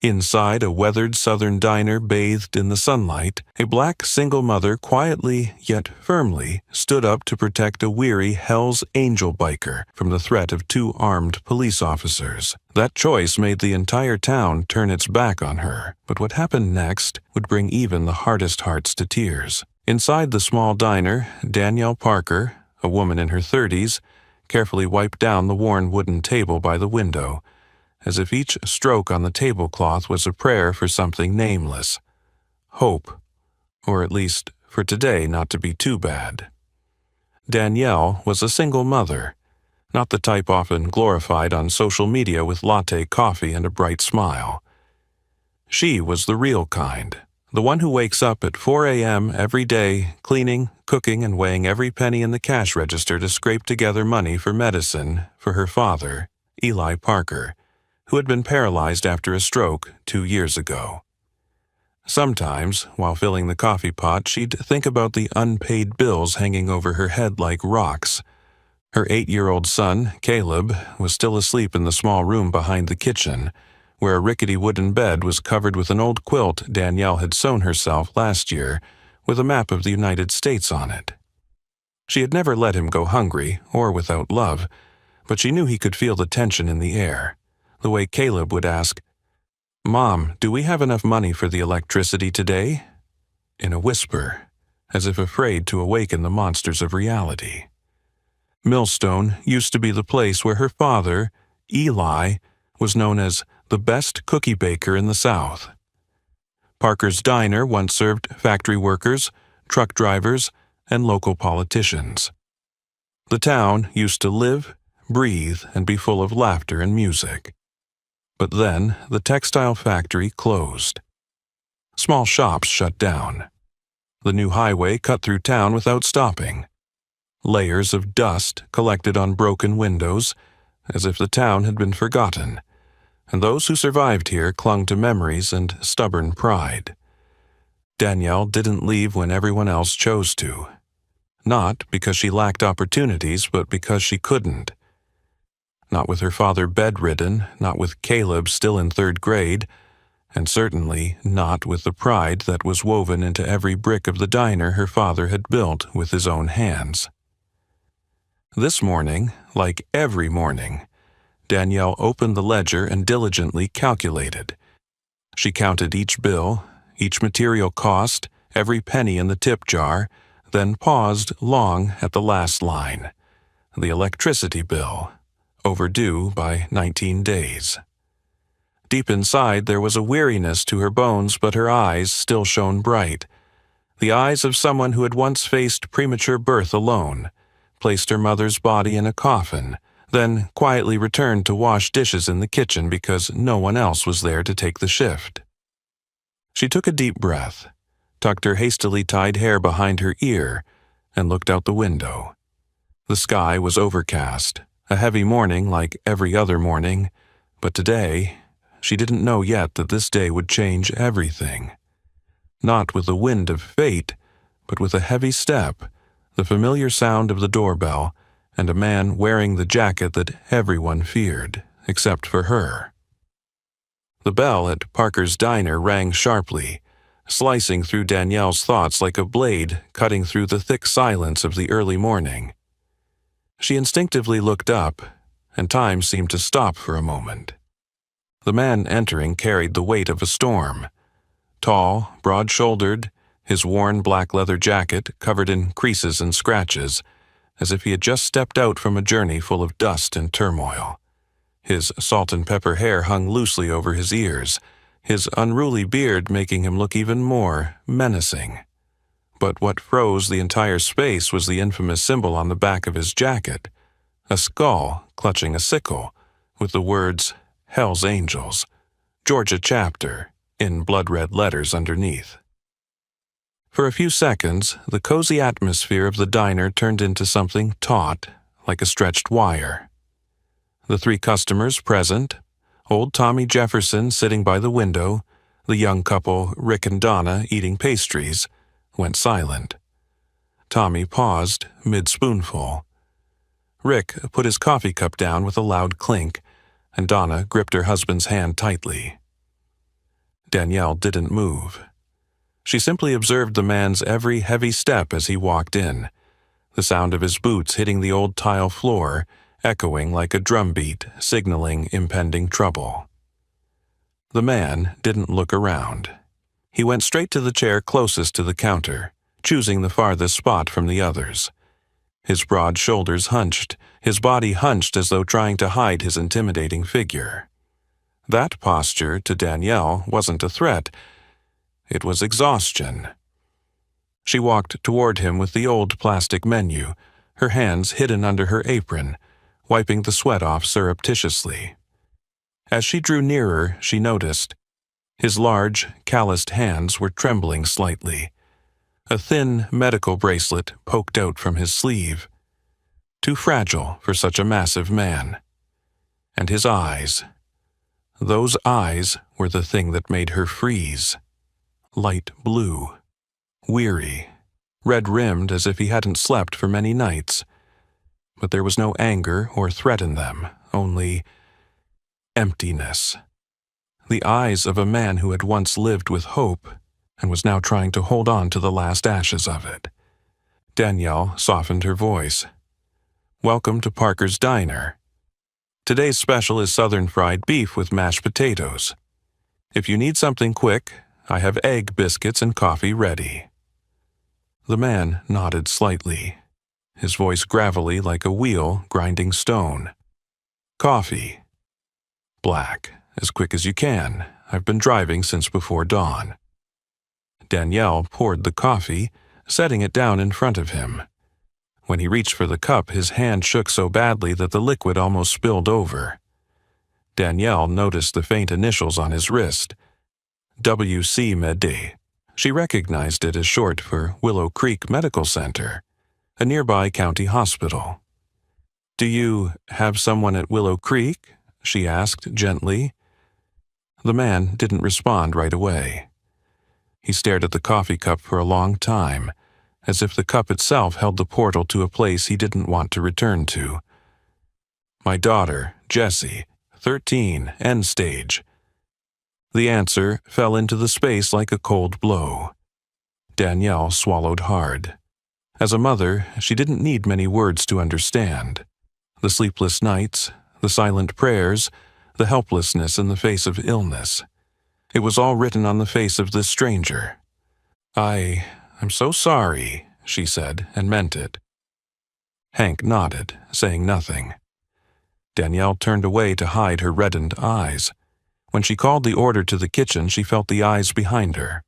Inside a weathered southern diner bathed in the sunlight, a black single mother quietly yet firmly stood up to protect a weary Hell's Angel biker from the threat of two armed police officers. That choice made the entire town turn its back on her, but what happened next would bring even the hardest hearts to tears. Inside the small diner, Danielle Parker, a woman in her 30s, carefully wiped down the worn wooden table by the window, as if each stroke on the tablecloth was a prayer for something nameless. Hope, or at least for today not to be too bad. Danielle was a single mother, not the type often glorified on social media with latte coffee and a bright smile. She was the real kind, the one who wakes up at 4 a.m. every day, cleaning, cooking, and weighing every penny in the cash register to scrape together money for medicine for her father, Eli Parker, who had been paralyzed after a stroke 2 years ago. Sometimes, while filling the coffee pot, she'd think about the unpaid bills hanging over her head like rocks. Her 8-year-old son, Caleb, was still asleep in the small room behind the kitchen, where a rickety wooden bed was covered with an old quilt Danielle had sewn herself last year with a map of the United States on it. She had never let him go hungry or without love, but she knew he could feel the tension in the air. The way Caleb would ask, "Mom, do we have enough money for the electricity today?" in a whisper, as if afraid to awaken the monsters of reality. Millstone used to be the place where her father, Eli, was known as the best cookie baker in the South. Parker's Diner once served factory workers, truck drivers, and local politicians. The town used to live, breathe, and be full of laughter and music. But then the textile factory closed. Small shops shut down. The new highway cut through town without stopping. Layers of dust collected on broken windows, as if the town had been forgotten, and those who survived here clung to memories and stubborn pride. Danielle didn't leave when everyone else chose to. Not because she lacked opportunities, but because she couldn't. Not with her father bedridden, not with Caleb still in 3rd grade, and certainly not with the pride that was woven into every brick of the diner her father had built with his own hands. This morning, like every morning, Danielle opened the ledger and diligently calculated. She counted each bill, each material cost, every penny in the tip jar, then paused long at the last line, the electricity bill, overdue by 19 days. Deep inside there was a weariness to her bones, but her eyes still shone bright. The eyes of someone who had once faced premature birth alone, placed her mother's body in a coffin, then quietly returned to wash dishes in the kitchen because no one else was there to take the shift. She took a deep breath, tucked her hastily tied hair behind her ear, and looked out the window. The sky was overcast, a heavy morning like every other morning, but today, she didn't know yet that this day would change everything. Not with the wind of fate, but with a heavy step, the familiar sound of the doorbell, and a man wearing the jacket that everyone feared, except for her. The bell at Parker's Diner rang sharply, slicing through Danielle's thoughts like a blade cutting through the thick silence of the early morning. She instinctively looked up, and time seemed to stop for a moment. The man entering carried the weight of a storm. Tall, broad-shouldered, his worn black leather jacket covered in creases and scratches, as if he had just stepped out from a journey full of dust and turmoil. His salt and pepper hair hung loosely over his ears, his unruly beard making him look even more menacing. But what froze the entire space was the infamous symbol on the back of his jacket, a skull clutching a sickle, with the words, "Hell's Angels, Georgia Chapter," in blood-red letters underneath. For a few seconds, the cozy atmosphere of the diner turned into something taut, like a stretched wire. The 3 customers present, old Tommy Jefferson sitting by the window, the young couple Rick and Donna eating pastries, went silent. Tommy paused mid-spoonful. Rick put his coffee cup down with a loud clink, and Donna gripped her husband's hand tightly. Danielle didn't move. She simply observed the man's every heavy step as he walked in, the sound of his boots hitting the old tile floor echoing like a drumbeat signaling impending trouble. The man didn't look around. He went straight to the chair closest to the counter, choosing the farthest spot from the others. His broad shoulders hunched, his body hunched as though trying to hide his intimidating figure. That posture, to Danielle, wasn't a threat. It was exhaustion. She walked toward him with the old plastic menu, her hands hidden under her apron, wiping the sweat off surreptitiously. As she drew nearer, she noticed his large, calloused hands were trembling slightly. A thin medical bracelet poked out from his sleeve. Too fragile for such a massive man. And his eyes. Those eyes were the thing that made her freeze. Light blue. Weary. Red-rimmed as if he hadn't slept for many nights. But there was no anger or threat in them, only emptiness. The eyes of a man who had once lived with hope and was now trying to hold on to the last ashes of it. Danielle softened her voice. "Welcome to Parker's Diner. Today's special is Southern fried beef with mashed potatoes. If you need something quick, I have egg biscuits and coffee ready." The man nodded slightly, his voice gravelly like a wheel grinding stone. "Coffee. Black, as quick as you can. I've been driving since before dawn." Danielle poured the coffee, setting it down in front of him. When he reached for the cup, his hand shook so badly that the liquid almost spilled over. Danielle noticed the faint initials on his wrist. W.C. Mede. She recognized it as short for Willow Creek Medical Center, a nearby county hospital. "Do you have someone at Willow Creek?" she asked gently. The man didn't respond right away. He stared at the coffee cup for a long time, as if the cup itself held the portal to a place he didn't want to return to. "My daughter, Jessie, 13, end stage." The answer fell into the space like a cold blow. Danielle swallowed hard. As a mother, she didn't need many words to understand. The sleepless nights, the silent prayers, the helplessness in the face of illness. It was all written on the face of this stranger. I'm so sorry," she said, and meant it. Hank nodded, saying nothing. Danielle turned away to hide her reddened eyes. When she called the order to the kitchen, she felt the eyes behind her.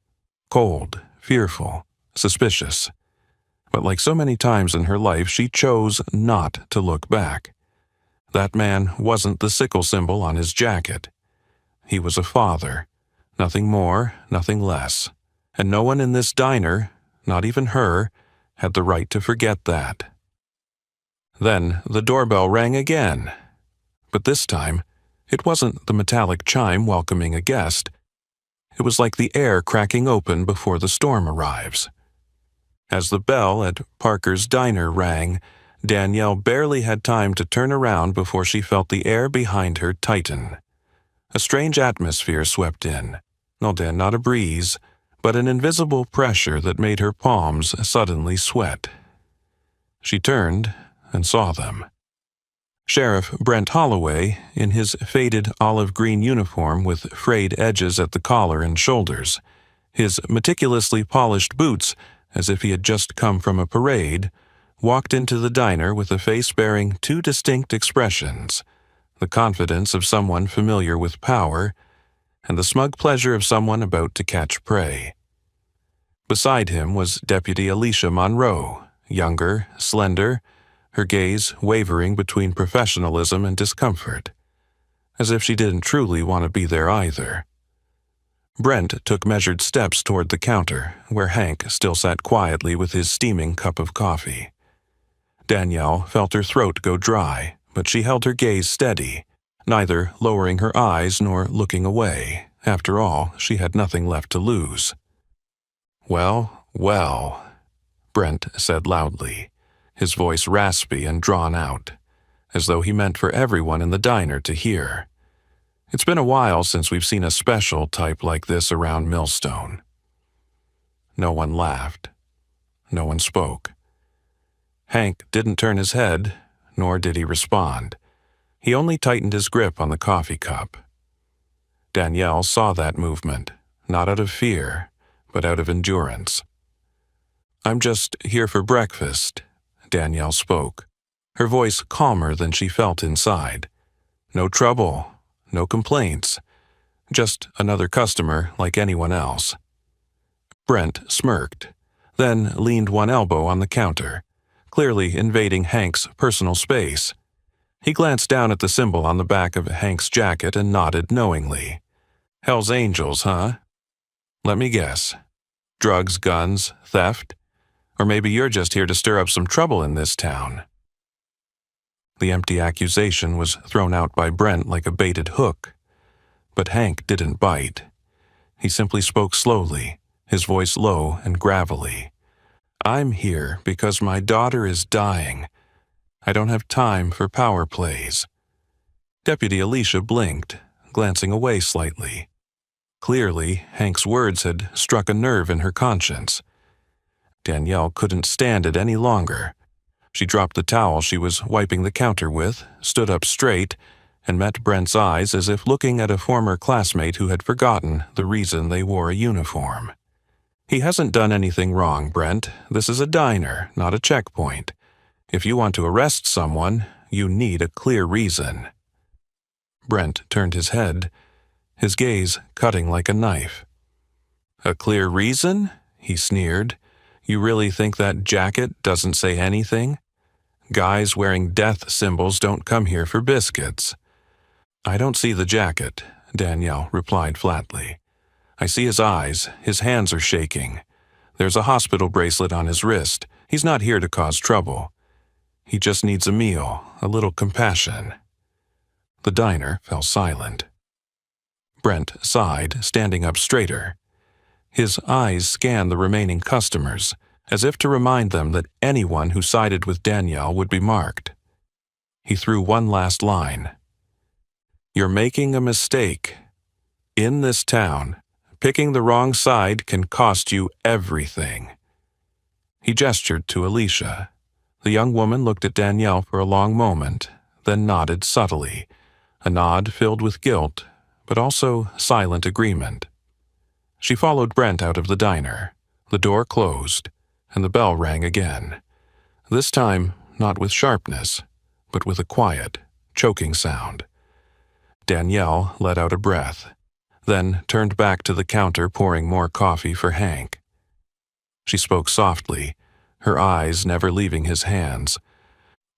Cold, fearful, suspicious. But like so many times in her life, she chose not to look back. That man wasn't the sickle symbol on his jacket. He was a father. Nothing more, nothing less. And no one in this diner, not even her, had the right to forget that. Then the doorbell rang again. But this time, it wasn't the metallic chime welcoming a guest. It was like the air cracking open before the storm arrives. As the bell at Parker's Diner rang, Danielle barely had time to turn around before she felt the air behind her tighten. A strange atmosphere swept in. Not a breeze, but an invisible pressure that made her palms suddenly sweat. She turned and saw them. Sheriff Brent Holloway, in his faded olive-green uniform with frayed edges at the collar and shoulders, his meticulously polished boots as if he had just come from a parade, walked into the diner with a face bearing two distinct expressions, the confidence of someone familiar with power, and the smug pleasure of someone about to catch prey. Beside him was Deputy Alicia Monroe, younger, slender, her gaze wavering between professionalism and discomfort, as if she didn't truly want to be there either. Brent took measured steps toward the counter, where Hank still sat quietly with his steaming cup of coffee. Danielle felt her throat go dry, but she held her gaze steady, neither lowering her eyes nor looking away. After all, she had nothing left to lose. "Well, well," Brent said loudly, his voice raspy and drawn out, as though he meant for everyone in the diner to hear. It's been a while since we've seen a special type like this around Millstone." No one laughed. No one spoke. Hank didn't turn his head, nor did he respond. He only tightened his grip on the coffee cup. Danielle saw that movement, not out of fear, but out of endurance. "I'm just here for breakfast," Danielle spoke, her voice calmer than she felt inside. "No trouble, no complaints, just another customer like anyone else." Brent smirked, then leaned one elbow on the counter, clearly invading Hank's personal space. He glanced down at the symbol on the back of Hank's jacket and nodded knowingly. "Hell's Angels, huh? Let me guess. Drugs, guns, theft? Or maybe you're just here to stir up some trouble in this town." The empty accusation was thrown out by Brent like a baited hook. But Hank didn't bite. He simply spoke slowly, his voice low and gravelly. "I'm here because my daughter is dying. I don't have time for power plays." Deputy Alicia blinked, glancing away slightly. Clearly, Hank's words had struck a nerve in her conscience. Danielle couldn't stand it any longer. She dropped the towel she was wiping the counter with, stood up straight, and met Brent's eyes as if looking at a former classmate who had forgotten the reason they wore a uniform. "He hasn't done anything wrong, Brent. This is a diner, not a checkpoint. If you want to arrest someone, you need a clear reason." Brent turned his head, his gaze cutting like a knife. "A clear reason?" he sneered. "You really think that jacket doesn't say anything? Guys wearing death symbols don't come here for biscuits." "I don't see the jacket," Danielle replied flatly. "I see his eyes, his hands are shaking. There's a hospital bracelet on his wrist. He's not here to cause trouble. He just needs a meal, a little compassion." The diner fell silent. Brent sighed, standing up straighter. His eyes scanned the remaining customers, as if to remind them that anyone who sided with Danielle would be marked. He threw one last line. "You're making a mistake. In this town, picking the wrong side can cost you everything." He gestured to Alicia. The young woman looked at Danielle for a long moment, then nodded subtly, a nod filled with guilt, but also silent agreement. She followed Brent out of the diner. The door closed, and the bell rang again. This time, not with sharpness, but with a quiet, choking sound. Danielle let out a breath, then turned back to the counter pouring more coffee for Hank. She spoke softly, her eyes never leaving his hands.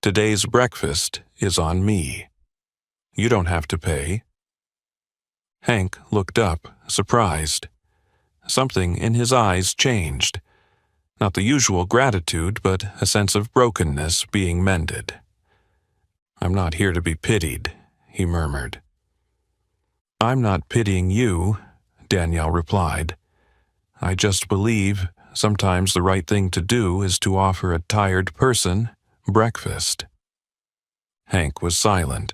"Today's breakfast is on me. You don't have to pay." Hank looked up, surprised. Something in his eyes changed. Not the usual gratitude, but a sense of brokenness being mended. "I'm not here to be pitied," he murmured. "I'm not pitying you," Danielle replied. "I just believe sometimes the right thing to do is to offer a tired person breakfast." Hank was silent.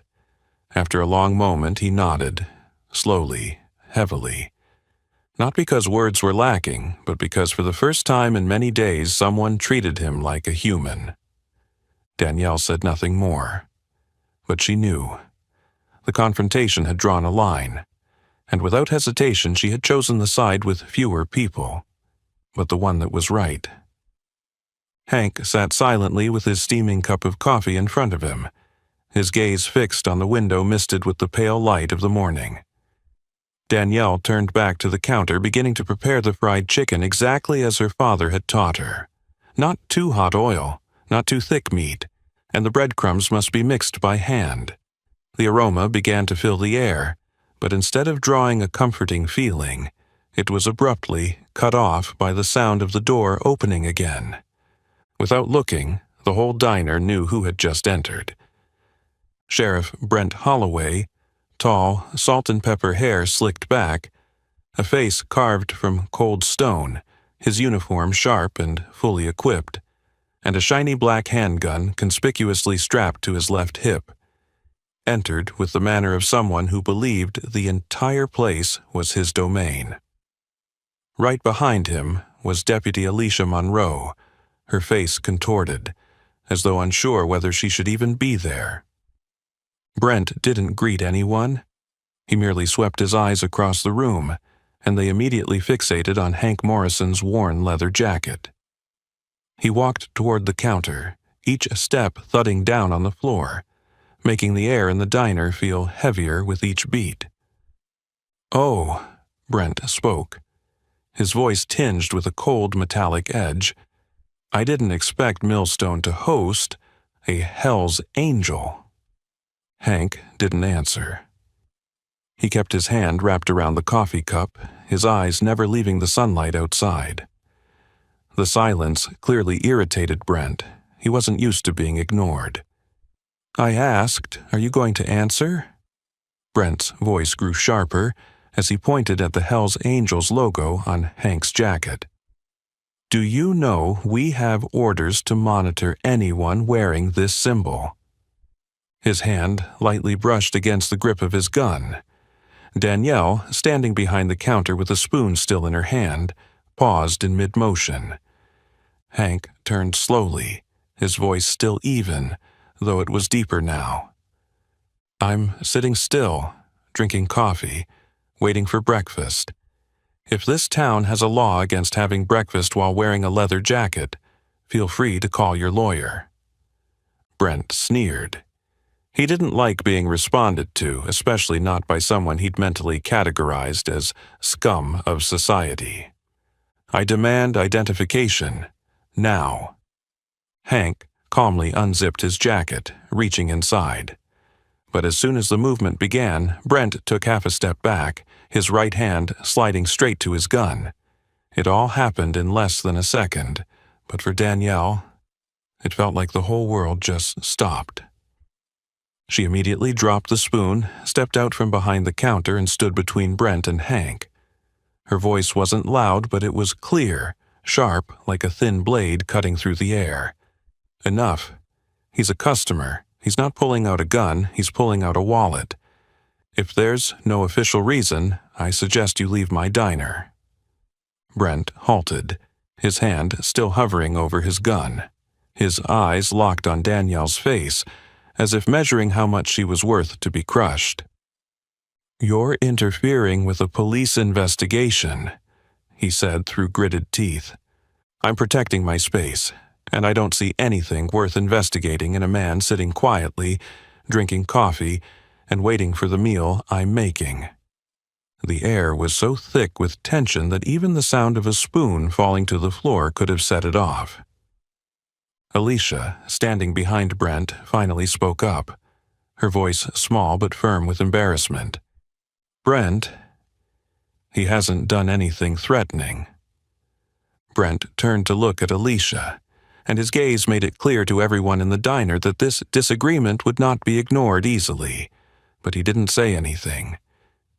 After a long moment, he nodded, slowly, heavily. Not because words were lacking, but because for the first time in many days someone treated him like a human. Danielle said nothing more. But she knew. The confrontation had drawn a line, and without hesitation she had chosen the side with fewer people, but the one that was right. Hank sat silently with his steaming cup of coffee in front of him, his gaze fixed on the window misted with the pale light of the morning. Danielle turned back to the counter, beginning to prepare the fried chicken exactly as her father had taught her. Not too hot oil, not too thick meat, and the breadcrumbs must be mixed by hand. The aroma began to fill the air, but instead of drawing a comforting feeling, it was abruptly cut off by the sound of the door opening again. Without looking, the whole diner knew who had just entered. Sheriff Brent Holloway, tall, salt and pepper hair slicked back, a face carved from cold stone, his uniform sharp and fully equipped, and a shiny black handgun conspicuously strapped to his left hip. entered with the manner of someone who believed the entire place was his domain. Right behind him was Deputy Alicia Monroe, her face contorted, as though unsure whether she should even be there. Brent didn't greet anyone. He merely swept his eyes across the room, and they immediately fixated on Hank Morrison's worn leather jacket. He walked toward the counter, each step thudding down on the floor, making the air in the diner feel heavier with each beat. "Oh," Brent spoke, his voice tinged with a cold metallic edge. "I didn't expect Millstone to host a Hell's Angel." Hank didn't answer. He kept his hand wrapped around the coffee cup, his eyes never leaving the sunlight outside. The silence clearly irritated Brent. He wasn't used to being ignored. "I asked, are you going to answer?" Brent's voice grew sharper as he pointed at the Hell's Angels logo on Hank's jacket. "Do you know we have orders to monitor anyone wearing this symbol?" His hand lightly brushed against the grip of his gun. Danielle, standing behind the counter with a spoon still in her hand, paused in mid-motion. Hank turned slowly, his voice still even, though it was deeper now. "I'm sitting still, drinking coffee, waiting for breakfast. If this town has a law against having breakfast while wearing a leather jacket, feel free to call your lawyer." Brent sneered. He didn't like being responded to, especially not by someone he'd mentally categorized as scum of society. "I demand identification, now." Hank calmly unzipped his jacket, reaching inside. But as soon as the movement began, Brent took half a step back, his right hand sliding straight to his gun. It all happened in less than a second, but for Danielle, it felt like the whole world just stopped. She immediately dropped the spoon, stepped out from behind the counter, and stood between Brent and Hank. Her voice wasn't loud, but it was clear, sharp like a thin blade cutting through the air. "Enough. He's a customer. He's not pulling out a gun, he's pulling out a wallet. If there's no official reason, I suggest you leave my diner." Brent halted, his hand still hovering over his gun, his eyes locked on Danielle's face, as if measuring how much she was worth to be crushed. "You're interfering with a police investigation," he said through gritted teeth. "I'm protecting my space, and I don't see anything worth investigating in a man sitting quietly, drinking coffee, and waiting for the meal I'm making." The air was so thick with tension that even the sound of a spoon falling to the floor could have set it off. Alicia, standing behind Brent, finally spoke up, her voice small but firm with embarrassment. "Brent, he hasn't done anything threatening." Brent turned to look at Alicia, and his gaze made it clear to everyone in the diner that this disagreement would not be ignored easily, but he didn't say anything.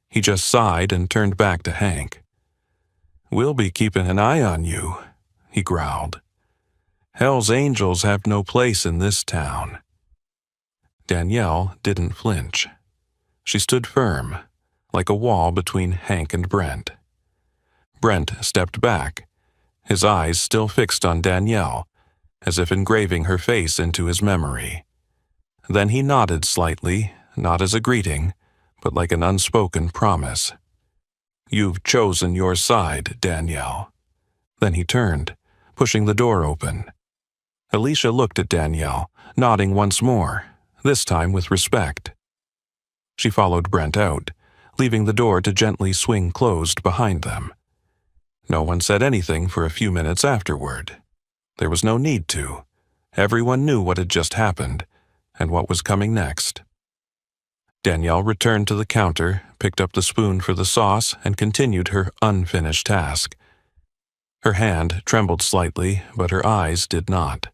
He just sighed and turned back to Hank. "We'll be keeping an eye on you," he growled. "Hell's Angels have no place in this town." Danielle didn't flinch. She stood firm, like a wall between Hank and Brent. Brent stepped back, his eyes still fixed on Danielle, as if engraving her face into his memory. Then he nodded slightly, not as a greeting, but like an unspoken promise. "You've chosen your side, Danielle." Then he turned, pushing the door open. Alicia looked at Danielle, nodding once more, this time with respect. She followed Brent out, leaving the door to gently swing closed behind them. No one said anything for a few minutes afterward. There was no need to. Everyone knew what had just happened, and what was coming next. Danielle returned to the counter, picked up the spoon for the sauce, and continued her unfinished task. Her hand trembled slightly, but her eyes did not.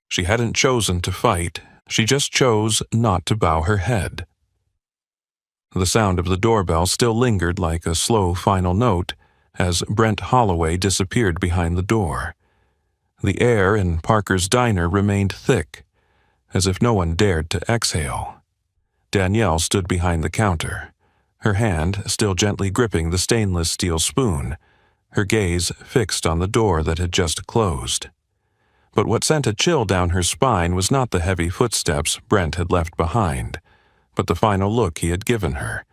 She hadn't chosen to fight, she just chose not to bow her head. The sound of the doorbell still lingered like a slow final note as Brent Holloway disappeared behind the door. The air in Parker's diner remained thick, as if no one dared to exhale. Danielle stood behind the counter, her hand still gently gripping the stainless steel spoon, her gaze fixed on the door that had just closed. But what sent a chill down her spine was not the heavy footsteps Brent had left behind, but the final look he had given her,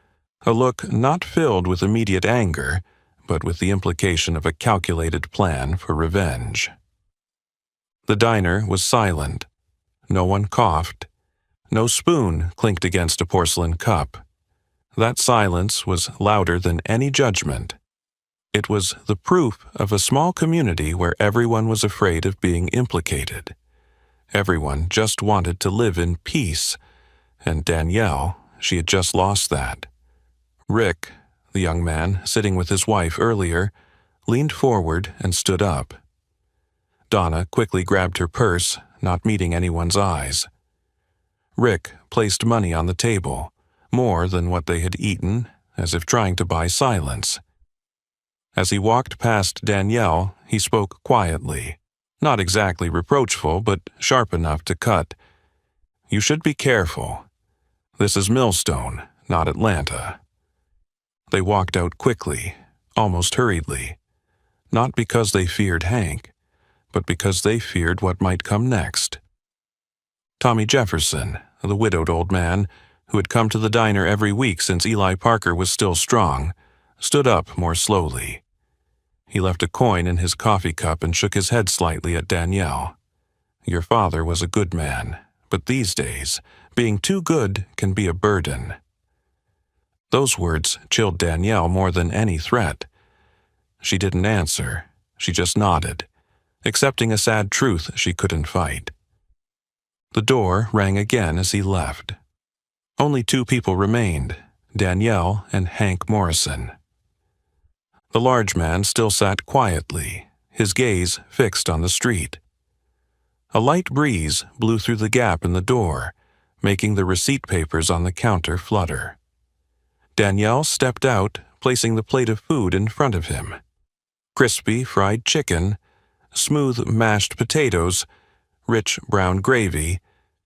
a look not filled with immediate anger, but with the implication of a calculated plan for revenge. The diner was silent. No one coughed. No spoon clinked against a porcelain cup. That silence was louder than any judgment. It was the proof of a small community where everyone was afraid of being implicated. Everyone just wanted to live in peace, and Danielle, she had just lost that. Rick, the young man sitting with his wife earlier, leaned forward and stood up. Donna quickly grabbed her purse, not meeting anyone's eyes. Rick placed money on the table, more than what they had eaten, as if trying to buy silence. As he walked past Danielle, he spoke quietly, not exactly reproachful, but sharp enough to cut. "You should be careful. This is Millstone, not Atlanta." They walked out quickly, almost hurriedly, not because they feared Hank, but because they feared what might come next. Tommy Jefferson, the widowed old man, who had come to the diner every week since Eli Parker was still strong, stood up more slowly. He left a coin in his coffee cup and shook his head slightly at Danielle. "Your father was a good man, but these days, being too good can be a burden." Those words chilled Danielle more than any threat. She didn't answer. She just nodded, accepting a sad truth she couldn't fight. The door rang again as he left. Only 2 people remained, Danielle and Hank Morrison. The large man still sat quietly, his gaze fixed on the street. A light breeze blew through the gap in the door, making the receipt papers on the counter flutter. Danielle stepped out, placing the plate of food in front of him. Crispy fried chicken, smooth mashed potatoes, rich brown gravy,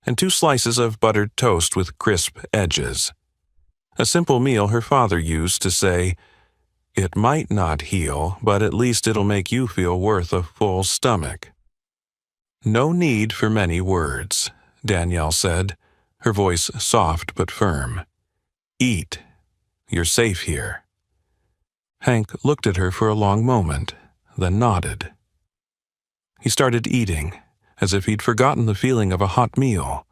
and 2 slices of buttered toast with crisp edges. A simple meal her father used to say, "It might not heal, but at least it'll make you feel worth a full stomach." "No need for many words," Danielle said, her voice soft but firm. "Eat. You're safe here." Hank looked at her for a long moment, then nodded. He started eating, as if he'd forgotten the feeling of a hot meal.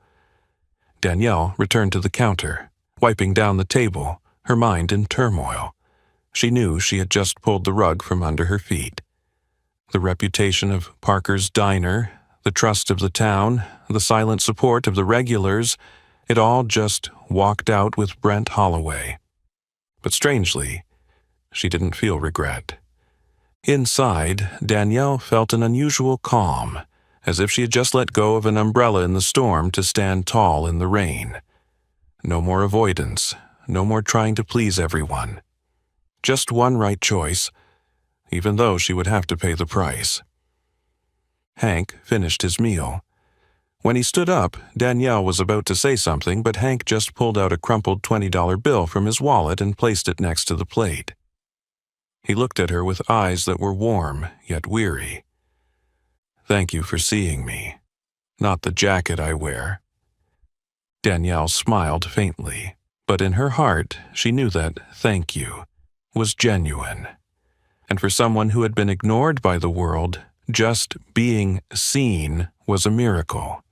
Danielle returned to the counter, wiping down the table, her mind in turmoil. She knew she had just pulled the rug from under her feet. The reputation of Parker's Diner, the trust of the town, the silent support of the regulars, it all just walked out with Brent Holloway. But strangely, she didn't feel regret. Inside, Danielle felt an unusual calm, as if she had just let go of an umbrella in the storm to stand tall in the rain. No more avoidance, no more trying to please everyone. Just one right choice, even though she would have to pay the price. Hank finished his meal. When he stood up, Danielle was about to say something, but Hank just pulled out a crumpled $20 bill from his wallet and placed it next to the plate. He looked at her with eyes that were warm, yet weary. "Thank you for seeing me. Not the jacket I wear." Danielle smiled faintly, but in her heart she knew that "thank you" was genuine. And for someone who had been ignored by the world, just being seen was a miracle.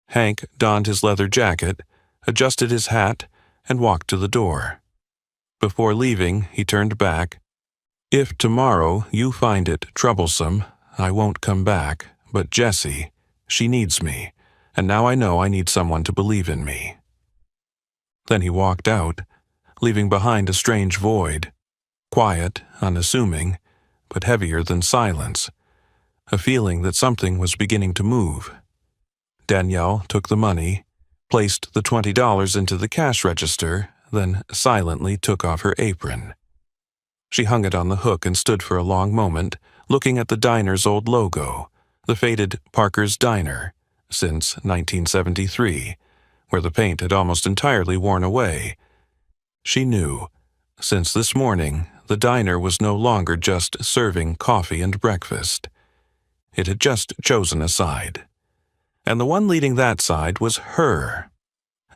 Hank donned his leather jacket, adjusted his hat, and walked to the door. Before leaving, he turned back. "If tomorrow you find it troublesome, I won't come back, but Jessie, she needs me, and now I know I need someone to believe in me." Then he walked out, leaving behind a strange void, quiet, unassuming, but heavier than silence, a feeling that something was beginning to move. Danielle took the money, placed the $20 into the cash register, then silently took off her apron. She hung it on the hook and stood for a long moment, looking at the diner's old logo, the faded Parker's Diner, since 1973, where the paint had almost entirely worn away. She knew, since this morning, the diner was no longer just serving coffee and breakfast. It had just chosen a side. And the one leading that side was her.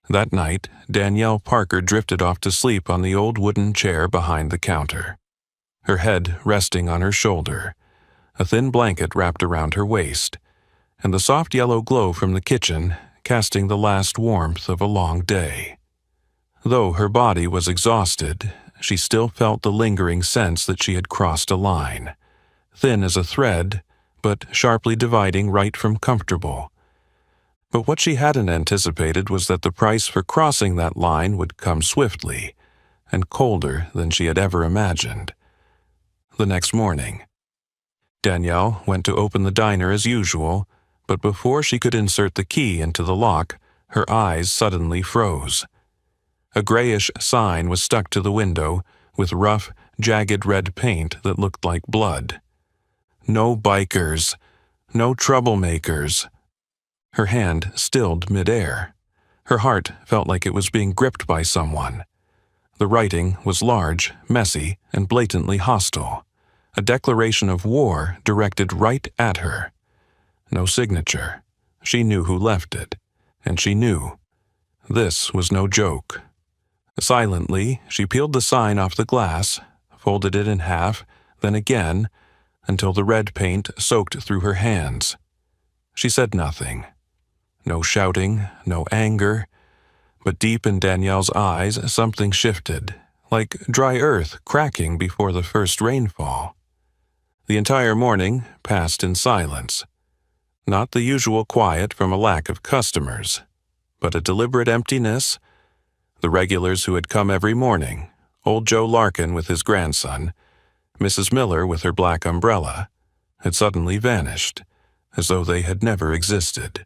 That night, Danielle Parker drifted off to sleep on the old wooden chair behind the counter, her head resting on her shoulder, a thin blanket wrapped around her waist, and the soft yellow glow from the kitchen casting the last warmth of a long day. Though her body was exhausted, she still felt the lingering sense that she had crossed a line, thin as a thread, but sharply dividing right from comfortable. But what she hadn't anticipated was that the price for crossing that line would come swiftly, and colder than she had ever imagined. The next morning, Danielle went to open the diner as usual, but before she could insert the key into the lock, her eyes suddenly froze. A grayish sign was stuck to the window with rough, jagged red paint that looked like blood. No bikers. No troublemakers. Her hand stilled midair. Her heart felt like it was being gripped by someone. The writing was large, messy, and blatantly hostile. A declaration of war directed right at her. No signature. She knew who left it, and she knew this was no joke. Silently, she peeled the sign off the glass, folded it in half, then again, until the red paint soaked through her hands. She said nothing. No shouting, no anger, but deep in Danielle's eyes something shifted, like dry earth cracking before the first rainfall. The entire morning passed in silence. Not the usual quiet from a lack of customers, but a deliberate emptiness. The regulars who had come every morning, old Joe Larkin with his grandson, Mrs. Miller with her black umbrella, had suddenly vanished, as though they had never existed.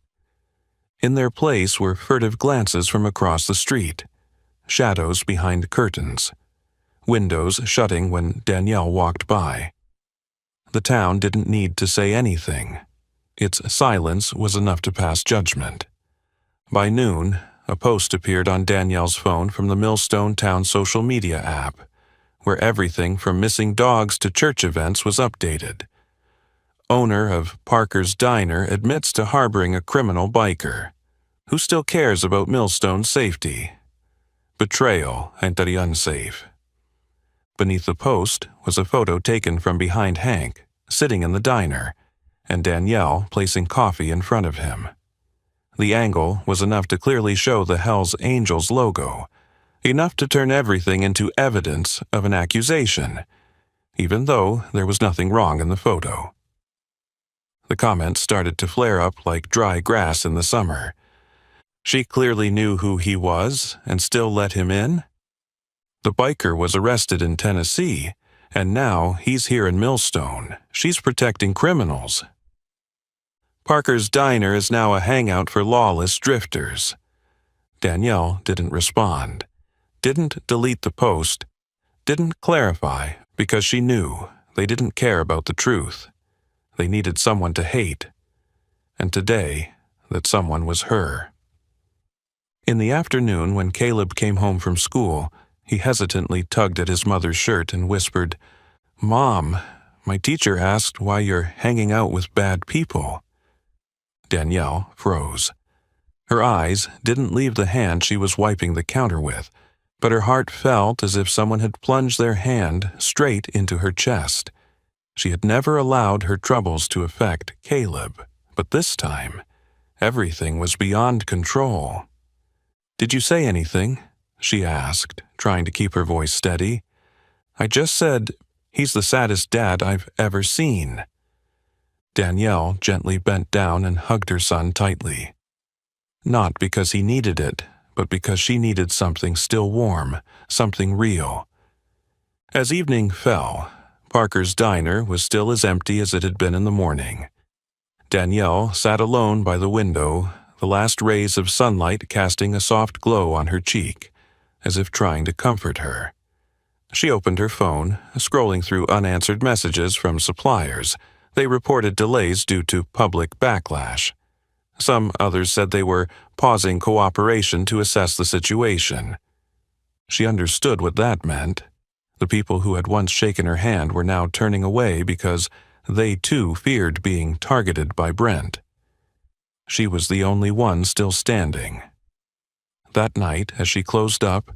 In their place were furtive glances from across the street, shadows behind curtains, windows shutting when Danielle walked by. The town didn't need to say anything. Its silence was enough to pass judgment. By noon, a post appeared on Danielle's phone from the Millstone Town social media app, where everything from missing dogs to church events was updated. Owner of Parker's Diner admits to harboring a criminal biker. Who still cares about Millstone's safety? Betrayal entre unsafe. Beneath the post was a photo taken from behind Hank, sitting in the diner, and Danielle placing coffee in front of him. The angle was enough to clearly show the Hell's Angels logo, enough to turn everything into evidence of an accusation, even though there was nothing wrong in the photo. The comments started to flare up like dry grass in the summer. She clearly knew who he was and still let him in? The biker was arrested in Tennessee, and now he's here in Millstone. She's protecting criminals. Parker's Diner is now a hangout for lawless drifters. Danielle didn't respond, didn't delete the post, didn't clarify because she knew they didn't care about the truth. They needed someone to hate, and today that someone was her. In the afternoon, when Caleb came home from school, he hesitantly tugged at his mother's shirt and whispered, "Mom, my teacher asked why you're hanging out with bad people." Danielle froze. Her eyes didn't leave the hand she was wiping the counter with, but her heart felt as if someone had plunged their hand straight into her chest. She had never allowed her troubles to affect Caleb, but this time, everything was beyond control. "Did you say anything?" she asked, trying to keep her voice steady. "I just said, he's the saddest dad I've ever seen." Danielle gently bent down and hugged her son tightly. Not because he needed it, but because she needed something still warm, something real. As evening fell, Parker's Diner was still as empty as it had been in the morning. Danielle sat alone by the window, the last rays of sunlight casting a soft glow on her cheek, as if trying to comfort her. She opened her phone, scrolling through unanswered messages from suppliers. They reported delays due to public backlash. Some others said they were pausing cooperation to assess the situation. She understood what that meant. The people who had once shaken her hand were now turning away because they too feared being targeted by Brent. She was the only one still standing. That night, as she closed up,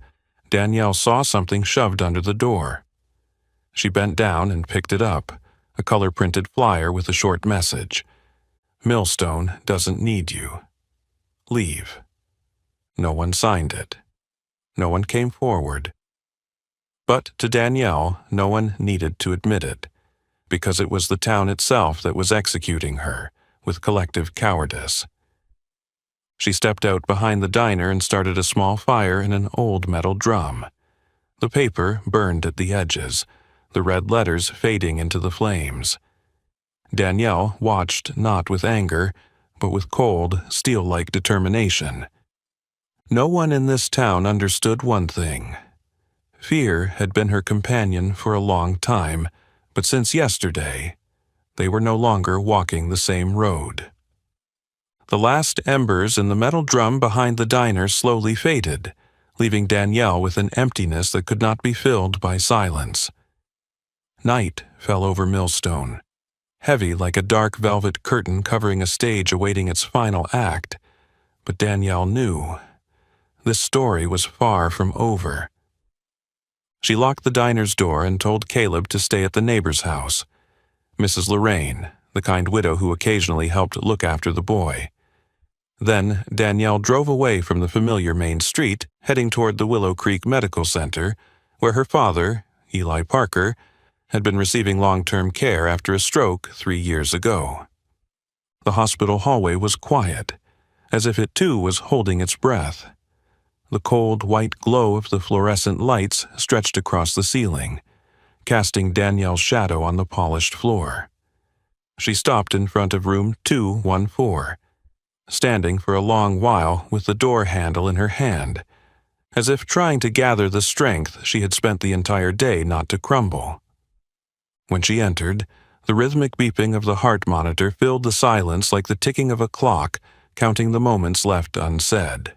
Danielle saw something shoved under the door. She bent down and picked it up, a color-printed flyer with a short message. "Millstone doesn't need you. Leave." No one signed it. No one came forward. But to Danielle, no one needed to admit it, because it was the town itself that was executing her with collective cowardice. She stepped out behind the diner and started a small fire in an old metal drum. The paper burned at the edges, the red letters fading into the flames. Danielle watched not with anger, but with cold, steel-like determination. No one in this town understood one thing. Fear had been her companion for a long time, but since yesterday, they were no longer walking the same road. The last embers in the metal drum behind the diner slowly faded, leaving Danielle with an emptiness that could not be filled by silence. Night fell over Millstone, heavy like a dark velvet curtain covering a stage awaiting its final act, but Danielle knew this story was far from over. She locked the diner's door and told Caleb to stay at the neighbor's house, Mrs. Lorraine, the kind widow who occasionally helped look after the boy. Then Danielle drove away from the familiar main street, heading toward the Willow Creek Medical Center, where her father, Eli Parker, had been receiving long-term care after a stroke 3 years ago. The hospital hallway was quiet, as if it too was holding its breath. The cold white glow of the fluorescent lights stretched across the ceiling, casting Danielle's shadow on the polished floor. She stopped in front of room 214, standing for a long while with the door handle in her hand, as if trying to gather the strength she had spent the entire day not to crumble. When she entered, the rhythmic beeping of the heart monitor filled the silence like the ticking of a clock, counting the moments left unsaid.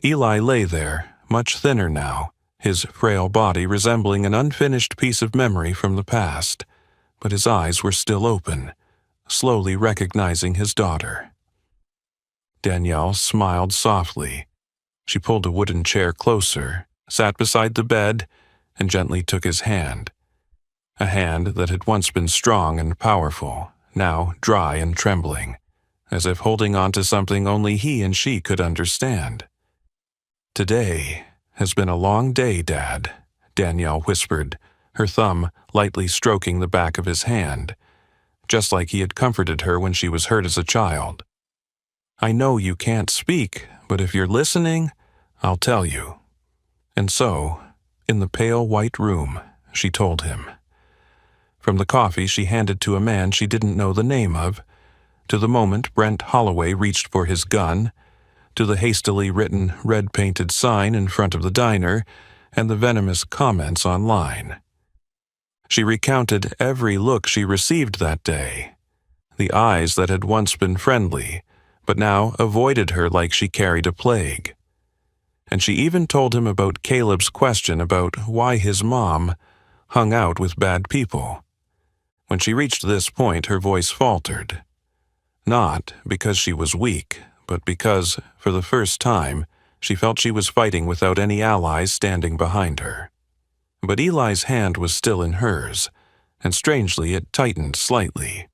Eli lay there, much thinner now, his frail body resembling an unfinished piece of memory from the past, but his eyes were still open, slowly recognizing his daughter. Danielle smiled softly. She pulled a wooden chair closer, sat beside the bed, and gently took his hand. A hand that had once been strong and powerful, now dry and trembling, as if holding on to something only he and she could understand. "Today has been a long day, Dad," Danielle whispered, her thumb lightly stroking the back of his hand, just like he had comforted her when she was hurt as a child. "I know you can't speak, but if you're listening, I'll tell you." And so, in the pale white room, she told him. From the coffee she handed to a man she didn't know the name of, to the moment Brent Holloway reached for his gun, to the hastily written red-painted sign in front of the diner, and the venomous comments online. She recounted every look she received that day, the eyes that had once been friendly, but now avoided her like she carried a plague. And she even told him about Caleb's question about why his mom hung out with bad people. When she reached this point, her voice faltered. Not because she was weak, but because, for the first time, she felt she was fighting without any allies standing behind her. But Eli's hand was still in hers, and strangely it tightened slightly.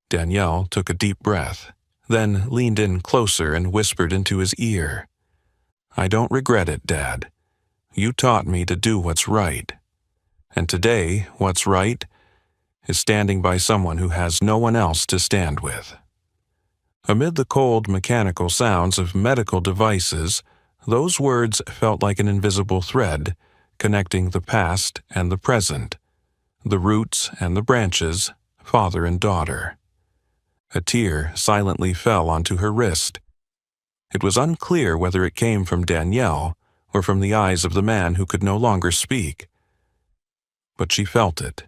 Danielle took a deep breath, then leaned in closer and whispered into his ear, "I don't regret it, Dad. You taught me to do what's right. And today, what's right is standing by someone who has no one else to stand with." Amid the cold mechanical sounds of medical devices, those words felt like an invisible thread, connecting the past and the present, the roots and the branches, father and daughter. A tear silently fell onto her wrist. It was unclear whether it came from Danielle or from the eyes of the man who could no longer speak. But she felt it,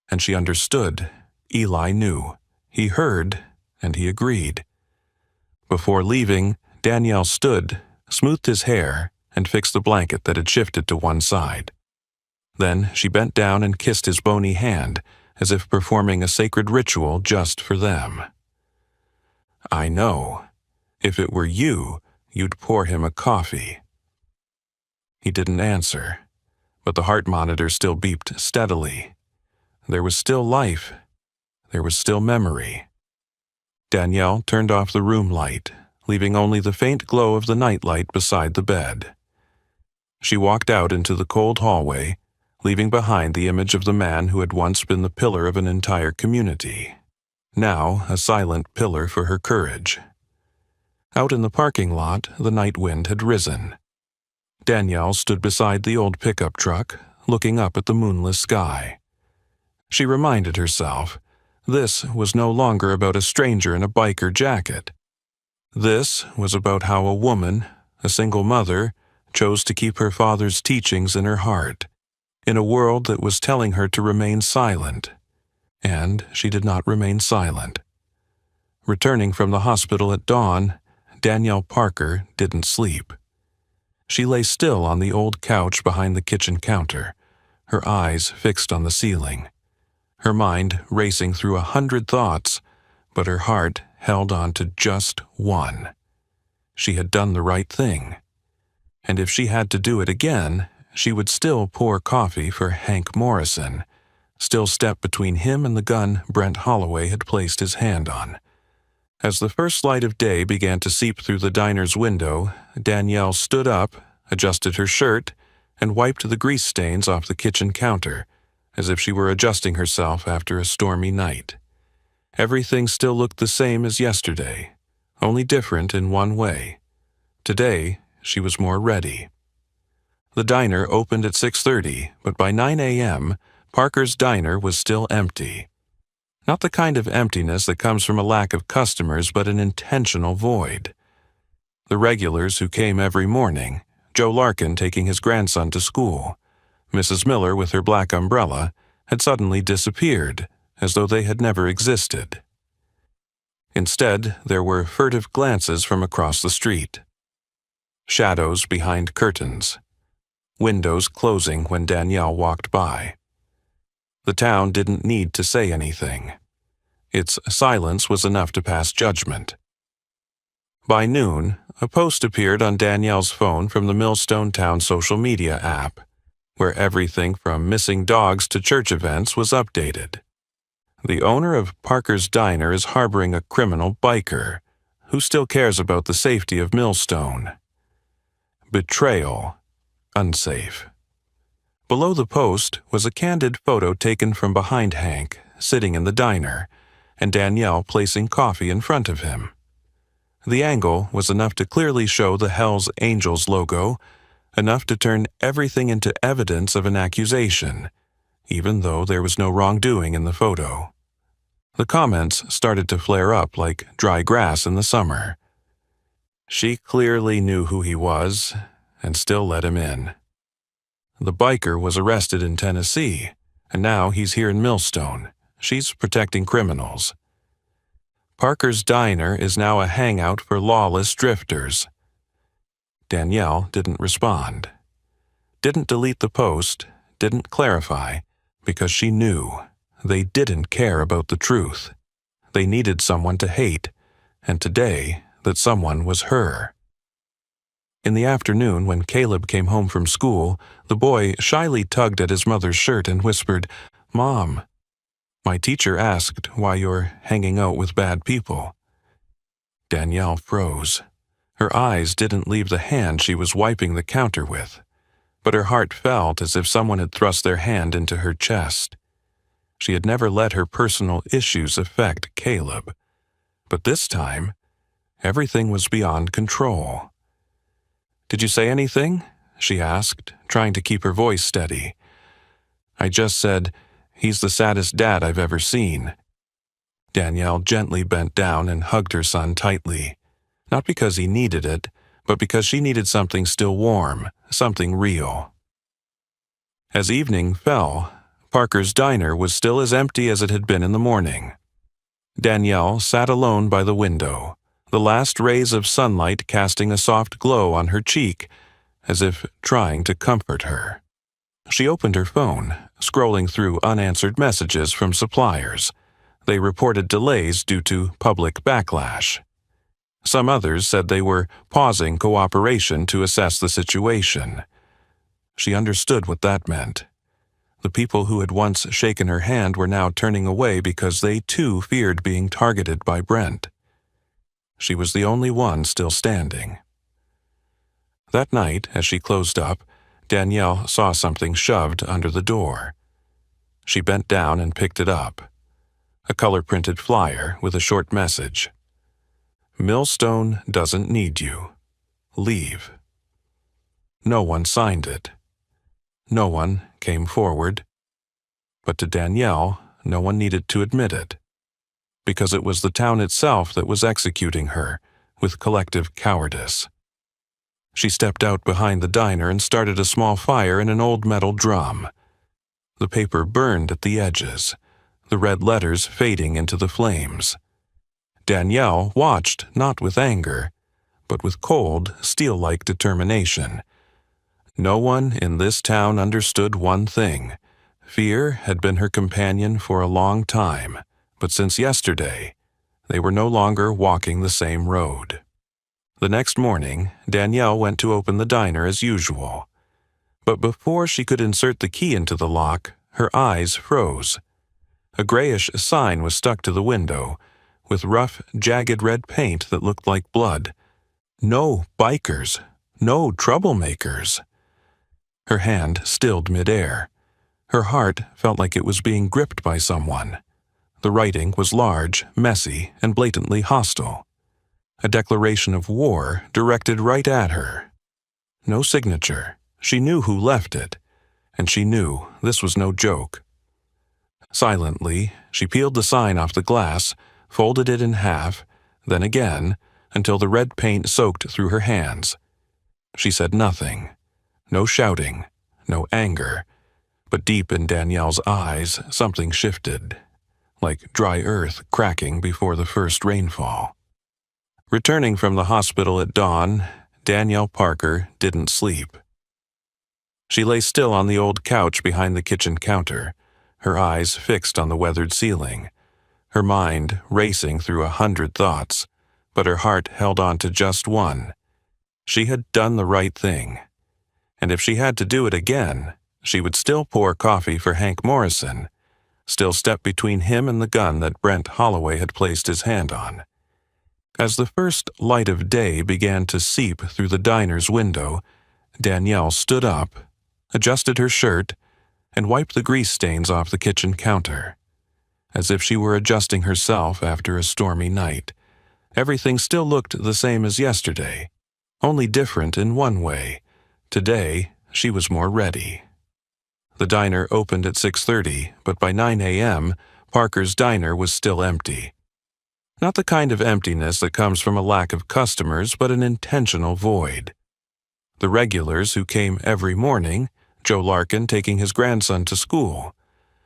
and she understood. Eli knew. He heard, and he agreed. Before leaving, Danielle stood, smoothed his hair, and fixed the blanket that had shifted to one side. Then she bent down and kissed his bony hand, as if performing a sacred ritual just for them. "I know. If it were you, you'd pour him a coffee." He didn't answer, but the heart monitor still beeped steadily. There was still life. There was still memory. Danielle turned off the room light, leaving only the faint glow of the nightlight beside the bed. She walked out into the cold hallway, leaving behind the image of the man who had once been the pillar of an entire community, now a silent pillar for her courage. Out in the parking lot, the night wind had risen. Danielle stood beside the old pickup truck, looking up at the moonless sky. She reminded herself, this was no longer about a stranger in a biker jacket. This was about how a woman, a single mother, chose to keep her father's teachings in her heart, in a world that was telling her to remain silent. And she did not remain silent. Returning from the hospital at dawn, Danielle Parker didn't sleep. She lay still on the old couch behind the kitchen counter, her eyes fixed on the ceiling, her mind racing through 100 thoughts, but her heart held on to just one. She had done the right thing. And if she had to do it again, she would still pour coffee for Hank Morrison, still step between him and the gun Brent Holloway had placed his hand on. As the first light of day began to seep through the diner's window, Danielle stood up, adjusted her shirt, and wiped the grease stains off the kitchen counter, as if she were adjusting herself after a stormy night. Everything still looked the same as yesterday, only different in one way. Today, she was more ready. The diner opened at 6:30, but by 9 a.m., Parker's Diner was still empty. Not the kind of emptiness that comes from a lack of customers, but an intentional void. The regulars who came every morning, Joe Larkin taking his grandson to school, Mrs. Miller with her black umbrella, had suddenly disappeared, as though they had never existed. Instead, there were furtive glances from across the street. Shadows behind curtains. Windows closing when Danielle walked by. The town didn't need to say anything. Its silence was enough to pass judgment. By noon, a post appeared on Danielle's phone from the Millstone Town social media app, where everything from missing dogs to church events was updated. The owner of Parker's Diner is harboring a criminal biker who still cares about the safety of Millstone. Betrayal. Unsafe. Below the post was a candid photo taken from behind Hank, sitting in the diner, and Danielle placing coffee in front of him. The angle was enough to clearly show the Hell's Angels logo, enough to turn everything into evidence of an accusation, even though there was no wrongdoing in the photo. The comments started to flare up like dry grass in the summer. She clearly knew who he was, and still let him in. The biker was arrested in Tennessee, and now he's here in Millstone. She's protecting criminals. Parker's Diner is now a hangout for lawless drifters. Danielle didn't respond. Didn't delete the post, didn't clarify, because she knew they didn't care about the truth. They needed someone to hate, and today that someone was her. In the afternoon, when Caleb came home from school, the boy shyly tugged at his mother's shirt and whispered, "Mom, my teacher asked why you're hanging out with bad people." Danielle froze. Her eyes didn't leave the hand she was wiping the counter with, but her heart felt as if someone had thrust their hand into her chest. She had never let her personal issues affect Caleb, but this time, everything was beyond control. "Did you say anything?" she asked, trying to keep her voice steady. "I just said, he's the saddest dad I've ever seen." Danielle gently bent down and hugged her son tightly, not because he needed it, but because she needed something still warm, something real. As evening fell, Parker's Diner was still as empty as it had been in the morning. Danielle sat alone by the window, the last rays of sunlight casting a soft glow on her cheek, as if trying to comfort her. She opened her phone, scrolling through unanswered messages from suppliers. They reported delays due to public backlash. Some others said they were pausing cooperation to assess the situation. She understood what that meant. The people who had once shaken her hand were now turning away because they too feared being targeted by Brent. She was the only one still standing. That night, as she closed up, Danielle saw something shoved under the door. She bent down and picked it up. A color-printed flyer with a short message. Millstone doesn't need you. Leave. No one signed it. No one came forward. But to Danielle, no one needed to admit it, because it was the town itself that was executing her with collective cowardice. She stepped out behind the diner and started a small fire in an old metal drum. The paper burned at the edges, the red letters fading into the flames. Danielle watched not with anger, but with cold, steel-like determination. No one in this town understood one thing. Fear had been her companion for a long time, but since yesterday, they were no longer walking the same road. The next morning, Danielle went to open the diner as usual. But before she could insert the key into the lock, her eyes froze. A grayish sign was stuck to the window, with rough, jagged red paint that looked like blood. No bikers. No troublemakers. Her hand stilled midair. Her heart felt like it was being gripped by someone. The writing was large, messy, and blatantly hostile. A declaration of war directed right at her. No signature. She knew who left it, and she knew this was no joke. Silently, she peeled the sign off the glass, folded it in half, then again, until the red paint soaked through her hands. She said nothing. No shouting, no anger, but deep in Danielle's eyes something shifted, like dry earth cracking before the first rainfall. Returning from the hospital at dawn, Danielle Parker didn't sleep. She lay still on the old couch behind the kitchen counter, her eyes fixed on the weathered ceiling, her mind racing through 100 thoughts, but her heart held on to just one. She had done the right thing. And if she had to do it again, she would still pour coffee for Hank Morrison, still step between him and the gun that Brent Holloway had placed his hand on. As the first light of day began to seep through the diner's window, Danielle stood up, adjusted her shirt, and wiped the grease stains off the kitchen counter. As if she were adjusting herself after a stormy night, everything still looked the same as yesterday, only different in one way. Today, she was more ready. The diner opened at 6:30, but by 9 a.m., Parker's diner was still empty. Not the kind of emptiness that comes from a lack of customers, but an intentional void. The regulars who came every morning, Joe Larkin taking his grandson to school,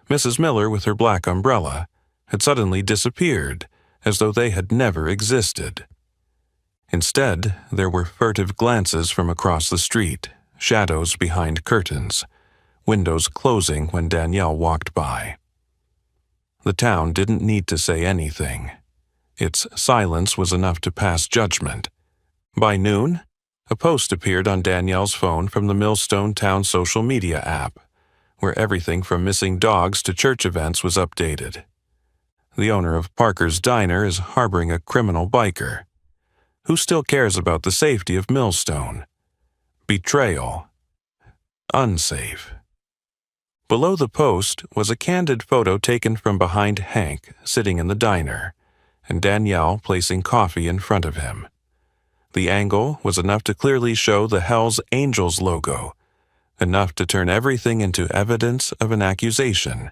Mrs. Miller with her black umbrella, had suddenly disappeared, as though they had never existed. Instead, there were furtive glances from across the street, shadows behind curtains, windows closing when Danielle walked by. The town didn't need to say anything. Its silence was enough to pass judgment. By noon, a post appeared on Danielle's phone from the Millstone Town social media app, where everything from missing dogs to church events was updated. The owner of Parker's Diner is harboring a criminal biker. Who still cares about the safety of Millstone? Betrayal. Unsafe. Below the post was a candid photo taken from behind Hank sitting in the diner, and Danielle placing coffee in front of him. The angle was enough to clearly show the Hell's Angels logo, enough to turn everything into evidence of an accusation,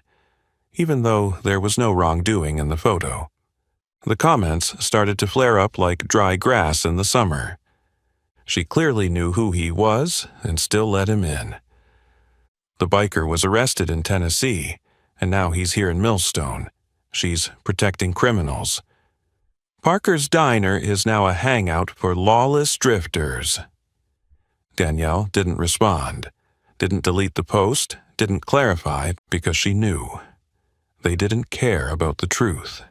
even though there was no wrongdoing in the photo. The comments started to flare up like dry grass in the summer. She clearly knew who he was and still let him in. The biker was arrested in Tennessee, and now he's here in Millstone. She's protecting criminals. Parker's Diner is now a hangout for lawless drifters. Danielle didn't respond, didn't delete the post, didn't clarify because she knew. They didn't care about the truth.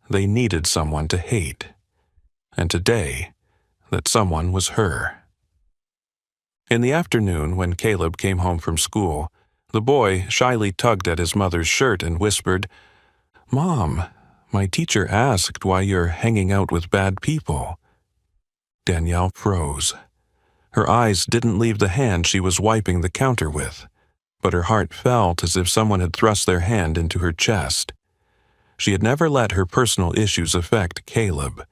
They needed someone to hate. And today, that someone was her. In the afternoon, when Caleb came home from school, the boy shyly tugged at his mother's shirt and whispered, "Mom, my teacher asked why you're hanging out with bad people." Danielle froze. Her eyes didn't leave the hand she was wiping the counter with, but her heart felt as if someone had thrust their hand into her chest. She had never let her personal issues affect Caleb,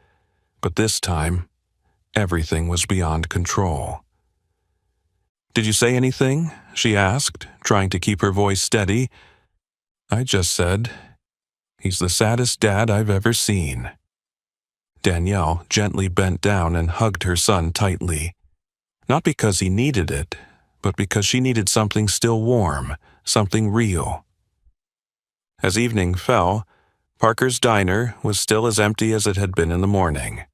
but this time, everything was beyond control. "Did you say anything?" she asked, trying to keep her voice steady. "I just said, he's the saddest dad I've ever seen." Danielle gently bent down and hugged her son tightly. Not because he needed it, but because she needed something still warm, something real. As evening fell, Parker's Diner was still as empty as it had been in the morning.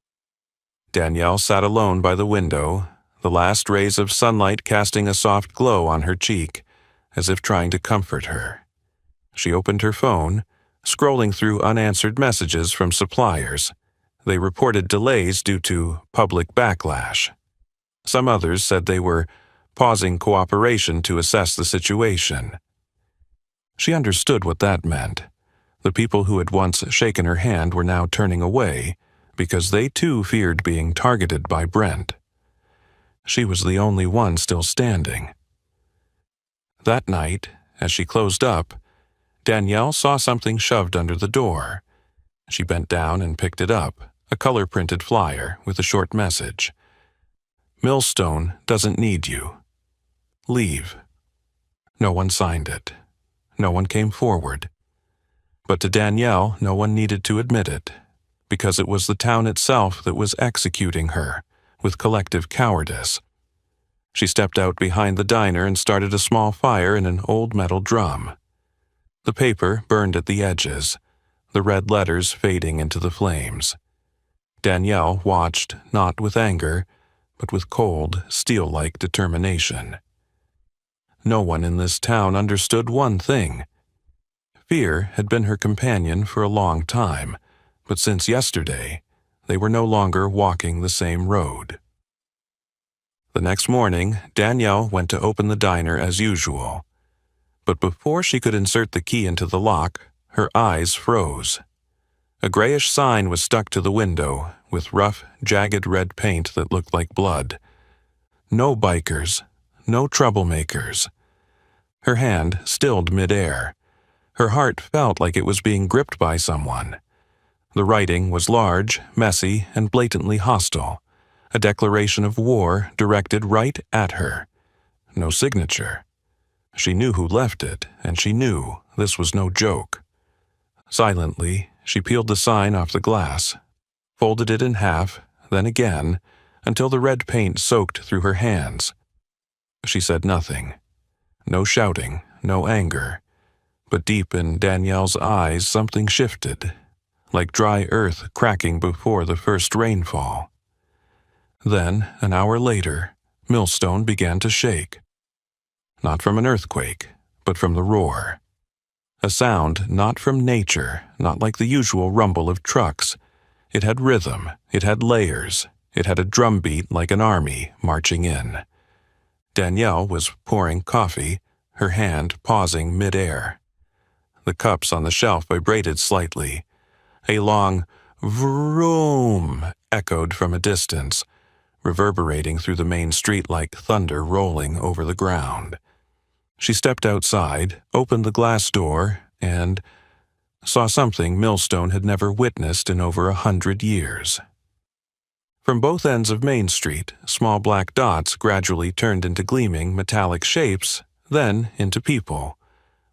Danielle sat alone by the window, the last rays of sunlight casting a soft glow on her cheek, as if trying to comfort her. She opened her phone, scrolling through unanswered messages from suppliers. They reported delays due to public backlash. Some others said they were pausing cooperation to assess the situation. She understood what that meant. The people who had once shaken her hand were now turning away because they too feared being targeted by Brent. She was the only one still standing. That night, as she closed up, Danielle saw something shoved under the door. She bent down and picked it up, a color-printed flyer with a short message. "Millstone doesn't need you. Leave." No one signed it. No one came forward. But to Danielle, no one needed to admit it, because it was the town itself that was executing her, with collective cowardice. She stepped out behind the diner and started a small fire in an old metal drum. The paper burned at the edges, the red letters fading into the flames. Danielle watched, not with anger, but with cold, steel-like determination. No one in this town understood one thing. Fear had been her companion for a long time, but since yesterday, they were no longer walking the same road. The next morning, Danielle went to open the diner as usual. But before she could insert the key into the lock, her eyes froze. A grayish sign was stuck to the window, with rough, jagged red paint that looked like blood. No bikers, no troublemakers. Her hand stilled midair. Her heart felt like it was being gripped by someone. The writing was large, messy, and blatantly hostile. A declaration of war directed right at her. No signature. She knew who left it, and she knew this was no joke. Silently, she peeled the sign off the glass, folded it in half, then again, until the red paint soaked through her hands. She said nothing. No shouting, no anger. But deep in Danielle's eyes something shifted, like dry earth cracking before the first rainfall. Then, an hour later, Millstone began to shake. Not from an earthquake, but from the roar. A sound not from nature, not like the usual rumble of trucks. It had rhythm, it had layers, it had a drumbeat like an army marching in. Danielle was pouring coffee, her hand pausing mid-air. The cups on the shelf vibrated slightly. A long vroom echoed from a distance, reverberating through the main street like thunder rolling over the ground. She stepped outside, opened the glass door, and saw something Millstone had never witnessed in over 100 years. From both ends of Main Street, small black dots gradually turned into gleaming metallic shapes, then into people.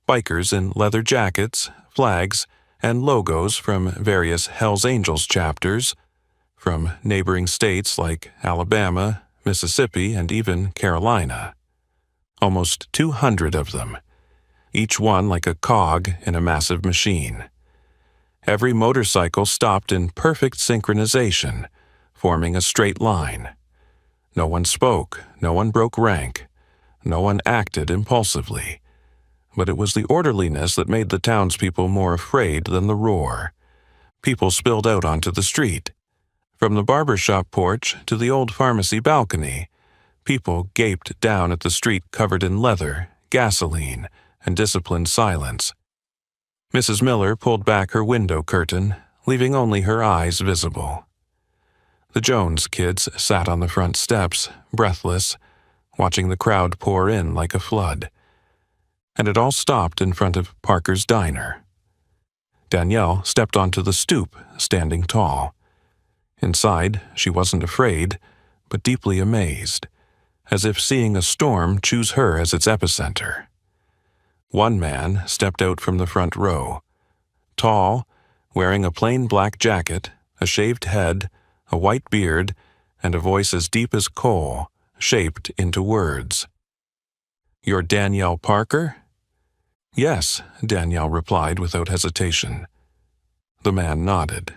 Bikers in leather jackets, flags, and logos from various Hells Angels chapters, from neighboring states like Alabama, Mississippi, and even Carolina. Almost 200 of them, each one like a cog in a massive machine. Every motorcycle stopped in perfect synchronization, forming a straight line. No one spoke, no one broke rank, no one acted impulsively. But it was the orderliness that made the townspeople more afraid than the roar. People spilled out onto the street. From the barber shop porch to the old pharmacy balcony, people gaped down at the street covered in leather, gasoline, and disciplined silence. Mrs. Miller pulled back her window curtain, leaving only her eyes visible. The Jones kids sat on the front steps, breathless, watching the crowd pour in like a flood. And it all stopped in front of Parker's Diner. Danielle stepped onto the stoop, standing tall. Inside, she wasn't afraid, but deeply amazed, as if seeing a storm choose her as its epicenter. One man stepped out from the front row. Tall, wearing a plain black jacket, a shaved head, a white beard, and a voice as deep as coal, shaped into words. "You're Danielle Parker?" "Yes," Danielle replied without hesitation. The man nodded.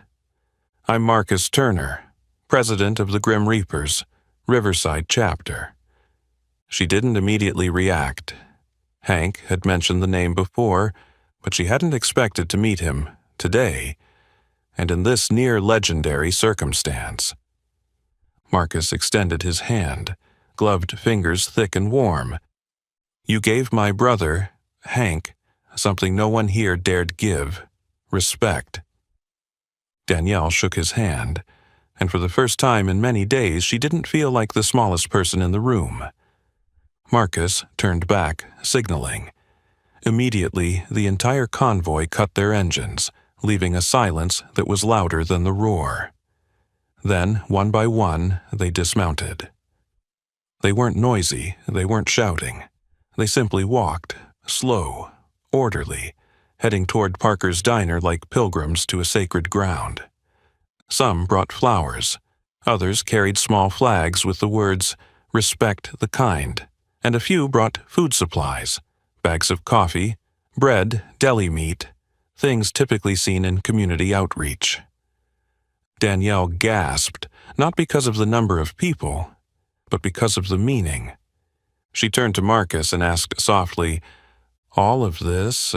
"I'm Marcus Turner, president of the Grim Reapers, Riverside chapter." She didn't immediately react. Hank had mentioned the name before, but she hadn't expected to meet him today, and in this near-legendary circumstance. Marcus extended his hand, gloved fingers thick and warm. "You gave my brother, Hank, something no one here dared give: respect." Danielle shook his hand, and for the first time in many days she didn't feel like the smallest person in the room. Marcus turned back, signaling. Immediately, the entire convoy cut their engines, leaving a silence that was louder than the roar. Then, one by one, they dismounted. They weren't noisy, they weren't shouting. They simply walked, slow, orderly, heading toward Parker's Diner like pilgrims to a sacred ground. Some brought flowers, others carried small flags with the words, "Respect the kind," and a few brought food supplies, bags of coffee, bread, deli meat, things typically seen in community outreach. Danielle gasped, not because of the number of people, but because of the meaning. She turned to Marcus and asked softly, "All of this,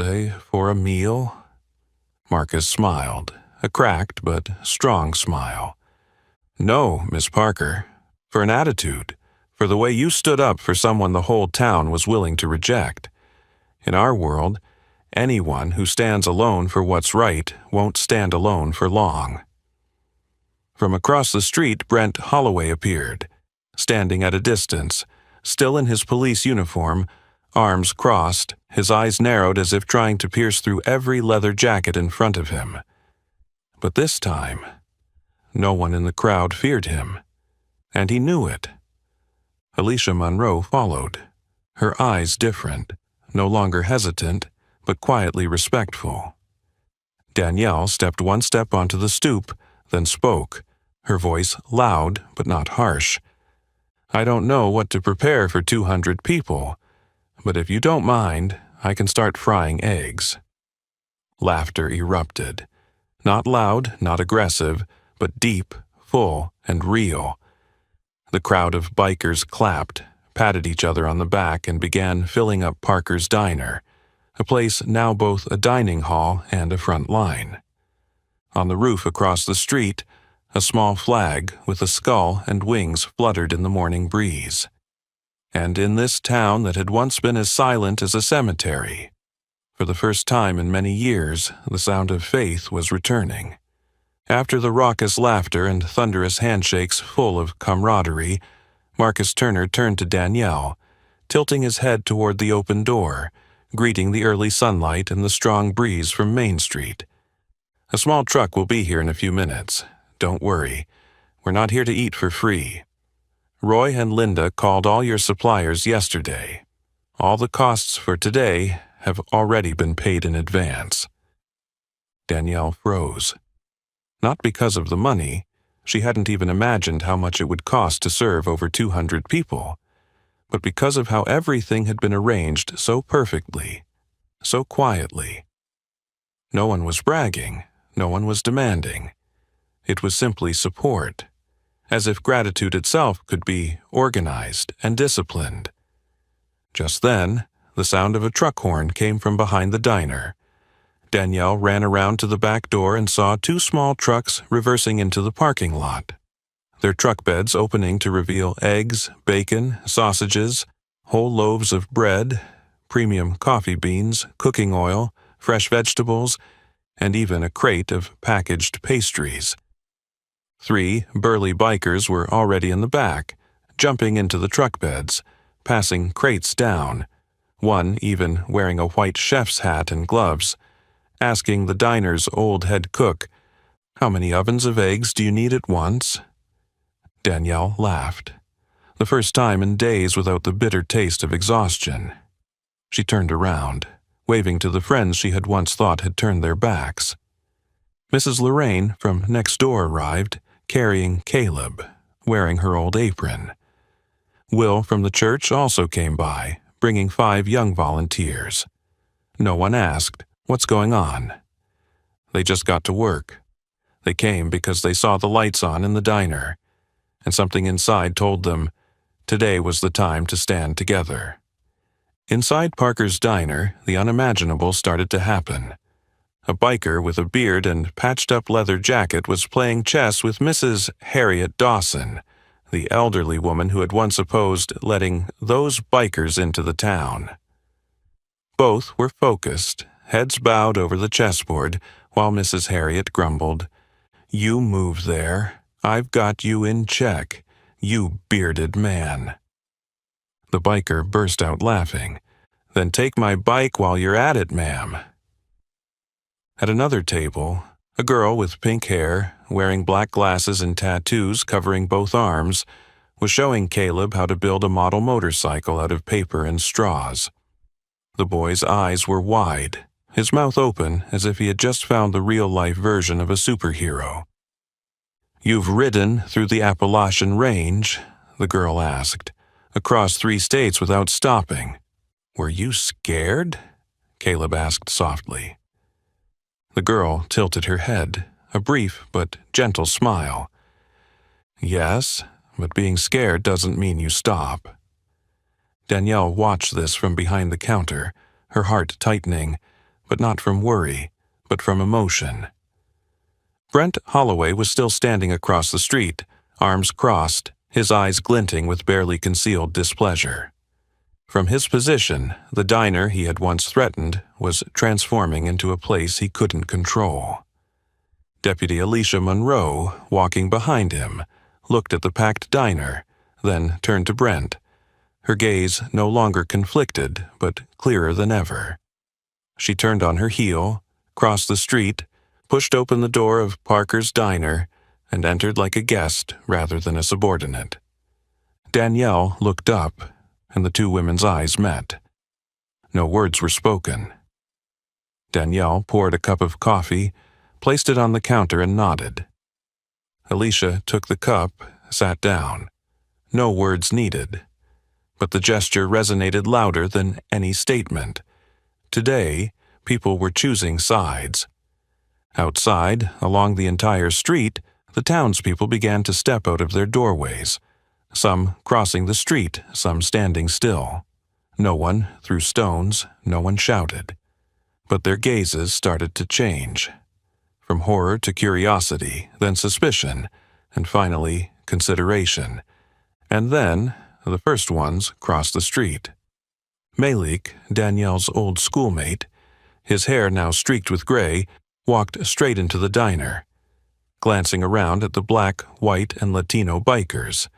for a meal?" Marcus smiled, a cracked but strong smile. "No, Miss Parker, for an attitude, for the way you stood up for someone the whole town was willing to reject. In our world, anyone who stands alone for what's right won't stand alone for long." From across the street, Brent Holloway appeared, standing at a distance, still in his police uniform, arms crossed, his eyes narrowed as if trying to pierce through every leather jacket in front of him. But this time, no one in the crowd feared him, and he knew it. Alicia Monroe followed, her eyes different, no longer hesitant, but quietly respectful. Danielle stepped one step onto the stoop, then spoke, her voice loud but not harsh. "I don't know what to prepare for 200 people, but if you don't mind, I can start frying eggs." Laughter erupted. Not loud, not aggressive, but deep, full, and real. The crowd of bikers clapped, patted each other on the back, and began filling up Parker's Diner, a place now both a dining hall and a front line. On the roof across the street, a small flag with a skull and wings fluttered in the morning breeze. And in this town that had once been as silent as a cemetery, for the first time in many years, the sound of faith was returning. After the raucous laughter and thunderous handshakes full of camaraderie, Marcus Turner turned to Danielle, tilting his head toward the open door, greeting the early sunlight and the strong breeze from Main Street. "A small truck will be here in a few minutes. Don't worry. We're not here to eat for free. Roy and Linda called all your suppliers yesterday. All the costs for today have already been paid in advance." Danielle froze. Not because of the money. She hadn't even imagined how much it would cost to serve over 200 people, but because of how everything had been arranged so perfectly, so quietly. No one was bragging. No one was demanding. It was simply support, as if gratitude itself could be organized and disciplined. Just then, the sound of a truck horn came from behind the diner. Danielle ran around to the back door and saw two small trucks reversing into the parking lot, their truck beds opening to reveal eggs, bacon, sausages, whole loaves of bread, premium coffee beans, cooking oil, fresh vegetables, and even a crate of packaged pastries. 3 burly bikers were already in the back, jumping into the truck beds, passing crates down, one even wearing a white chef's hat and gloves, asking the diner's old head cook, "How many ovens of eggs do you need at once?" Danielle laughed, the first time in days without the bitter taste of exhaustion. She turned around, waving to the friends she had once thought had turned their backs. Mrs. Lorraine from next door arrived, carrying Caleb, wearing her old apron. Will from the church also came by, bringing 5 young volunteers. No one asked, "What's going on?" They just got to work. They came because they saw the lights on in the diner, and something inside told them today was the time to stand together. Inside Parker's diner, the unimaginable started to happen. A biker with a beard and patched-up leather jacket was playing chess with Mrs. Harriet Dawson, the elderly woman who had once opposed letting those bikers into the town. Both were focused, heads bowed over the chessboard, while Mrs. Harriet grumbled, "You move there. I've got you in check, you bearded man." The biker burst out laughing. "Then take my bike while you're at it, ma'am." At another table, a girl with pink hair, wearing black glasses and tattoos covering both arms, was showing Caleb how to build a model motorcycle out of paper and straws. The boy's eyes were wide, his mouth open as if he had just found the real-life version of a superhero. "You've ridden through the Appalachian Range?" the girl asked, "across 3 states without stopping. Were you scared?" Caleb asked softly. The girl tilted her head, a brief but gentle smile. "Yes, but being scared doesn't mean you stop." Danielle watched this from behind the counter, her heart tightening, but not from worry, but from emotion. Brent Holloway was still standing across the street, arms crossed, his eyes glinting with barely concealed displeasure. From his position, the diner he had once threatened was transforming into a place he couldn't control. Deputy Alicia Monroe, walking behind him, looked at the packed diner, then turned to Brent, her gaze no longer conflicted but clearer than ever. She turned on her heel, crossed the street, pushed open the door of Parker's diner, and entered like a guest rather than a subordinate. Danielle looked up, and the two women's eyes met. No words were spoken. Danielle poured a cup of coffee, placed it on the counter and nodded. Alicia took the cup, sat down. No words needed. But the gesture resonated louder than any statement. Today, people were choosing sides. Outside, along the entire street, the townspeople began to step out of their doorways, some crossing the street, some standing still. No one threw stones, no one shouted. But their gazes started to change. From horror to curiosity, then suspicion, and finally consideration. And then, the first ones crossed the street. Malik, Danielle's old schoolmate, his hair now streaked with gray, walked straight into the diner, glancing around at the black, white, and Latino bikers,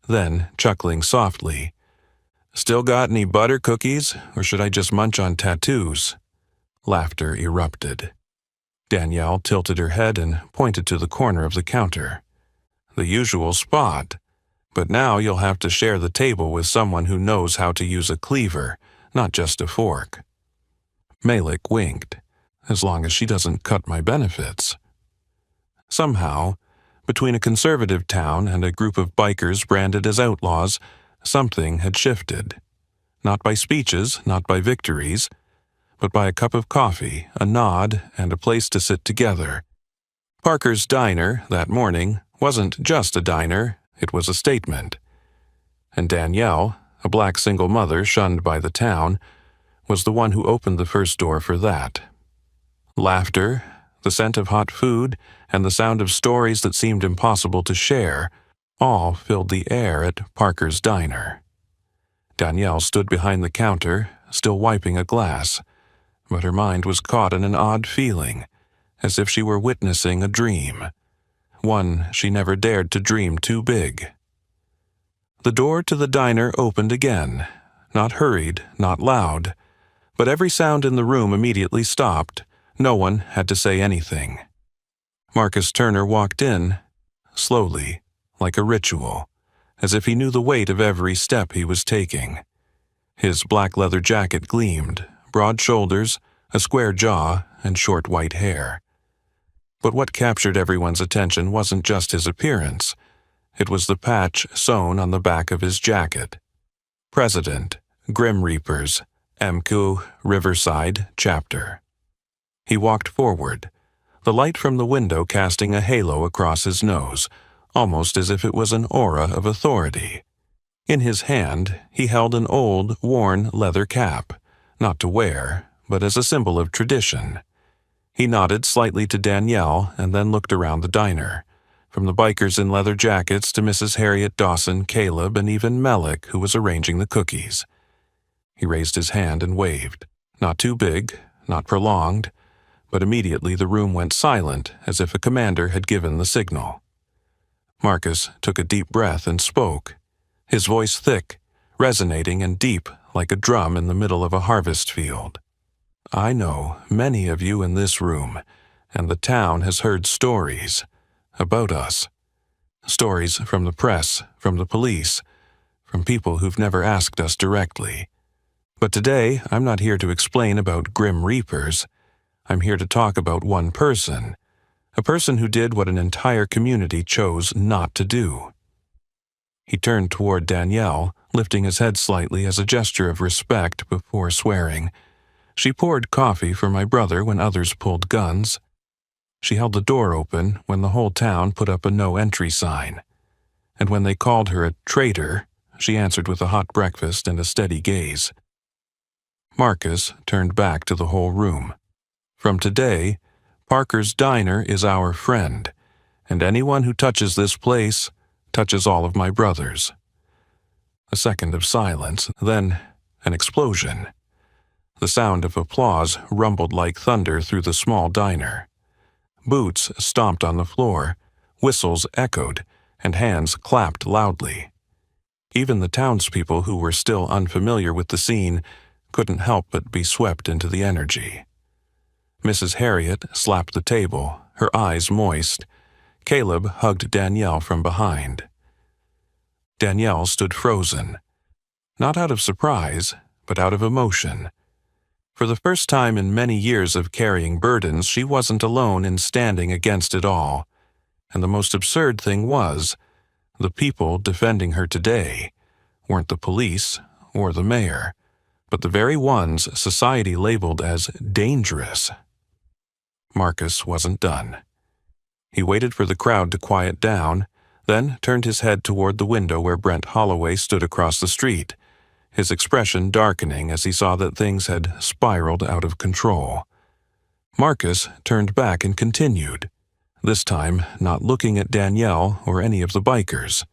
then chuckling softly. "Still got any butter cookies, or should I just munch on tattoos?" Laughter erupted. Danielle tilted her head and pointed to the corner of the counter. "The usual spot, but now you'll have to share the table with someone who knows how to use a cleaver, not just a fork." Malik winked. "As long as she doesn't cut my benefits." Somehow, between a conservative town and a group of bikers branded as outlaws, something had shifted. Not by speeches, not by victories, but by a cup of coffee, a nod, and a place to sit together, Parker's Diner that morning wasn't just a diner, it was a statement. And Danielle, a black single mother shunned by the town, was the one who opened the first door for that. Laughter, the scent of hot food, and the sound of stories that seemed impossible to share all filled the air at Parker's Diner. Danielle stood behind the counter, still wiping a glass, but her mind was caught in an odd feeling, as if she were witnessing a dream, one she never dared to dream too big. The door to the diner opened again, not hurried, not loud, but every sound in the room immediately stopped. No one had to say anything. Marcus Turner walked in, slowly, like a ritual, as if he knew the weight of every step he was taking. His black leather jacket gleamed, broad shoulders, a square jaw, and short white hair. But what captured everyone's attention wasn't just his appearance. It was the patch sewn on the back of his jacket. President, Grim Reapers, MQ, Riverside, Chapter. He walked forward, the light from the window casting a halo across his nose, almost as if it was an aura of authority. In his hand, he held an old, worn leather cap, not to wear, but as a symbol of tradition. He nodded slightly to Danielle and then looked around the diner, from the bikers in leather jackets to Mrs. Harriet Dawson, Caleb, and even Melick, who was arranging the cookies. He raised his hand and waved, not too big, not prolonged, but immediately the room went silent as if a commander had given the signal. Marcus took a deep breath and spoke, his voice thick, resonating and deep like a drum in the middle of a harvest field. I know many of you in this room, and the town has heard stories about us. Stories from the press, from the police, from people who've never asked us directly. But today, I'm not here to explain about Grim Reapers. I'm here to talk about one person, a person who did what an entire community chose not to do. He turned toward Danielle, lifting his head slightly as a gesture of respect before swearing. She poured coffee for my brother when others pulled guns. She held the door open when the whole town put up a no-entry sign. And when they called her a traitor, she answered with a hot breakfast and a steady gaze. Marcus turned back to the whole room. From today, Parker's Diner is our friend, and anyone who touches this place touches all of my brothers. A second of silence, then an explosion. The sound of applause rumbled like thunder through the small diner. Boots stomped on the floor, whistles echoed, and hands clapped loudly. Even the townspeople who were still unfamiliar with the scene couldn't help but be swept into the energy. Mrs. Harriet slapped the table, her eyes moist. Caleb hugged Danielle from behind. Danielle stood frozen, not out of surprise, but out of emotion. For the first time in many years of carrying burdens, she wasn't alone in standing against it all. And the most absurd thing was, the people defending her today weren't the police or the mayor, but the very ones society labeled as dangerous. Marcus wasn't done. He waited for the crowd to quiet down, then turned his head toward the window where Brent Holloway stood across the street, his expression darkening as he saw that things had spiraled out of control. Marcus turned back and continued, this time not looking at Danielle or any of the bikers.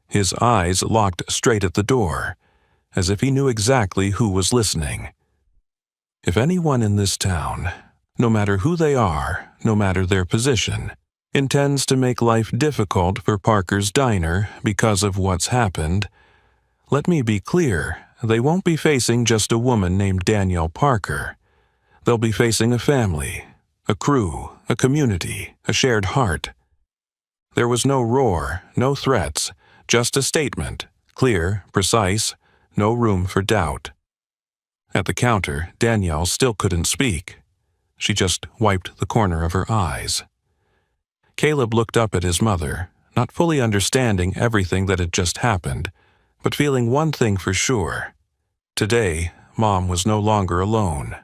His eyes locked straight at the door, as if he knew exactly who was listening. If anyone in this town, no matter who they are, no matter their position, intends to make life difficult for Parker's Diner because of what's happened, let me be clear, they won't be facing just a woman named Danielle Parker. They'll be facing a family, a crew, a community, a shared heart. There was no roar, no threats, just a statement, clear, precise, no room for doubt. At the counter, Danielle still couldn't speak. She just wiped the corner of her eyes. Caleb looked up at his mother, not fully understanding everything that had just happened, but feeling one thing for sure. Today, Mom was no longer alone.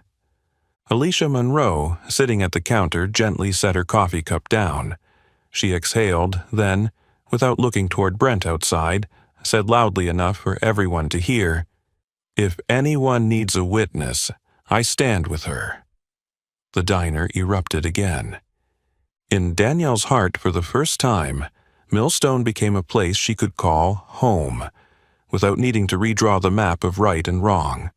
Alicia Monroe, sitting at the counter, gently set her coffee cup down. She exhaled, then, without looking toward Brent outside, said loudly enough for everyone to hear, "If anyone needs a witness, I stand with her." The diner erupted again. In Danielle's heart, for the first time, Millstone became a place she could call home, without needing to redraw the map of right and wrong.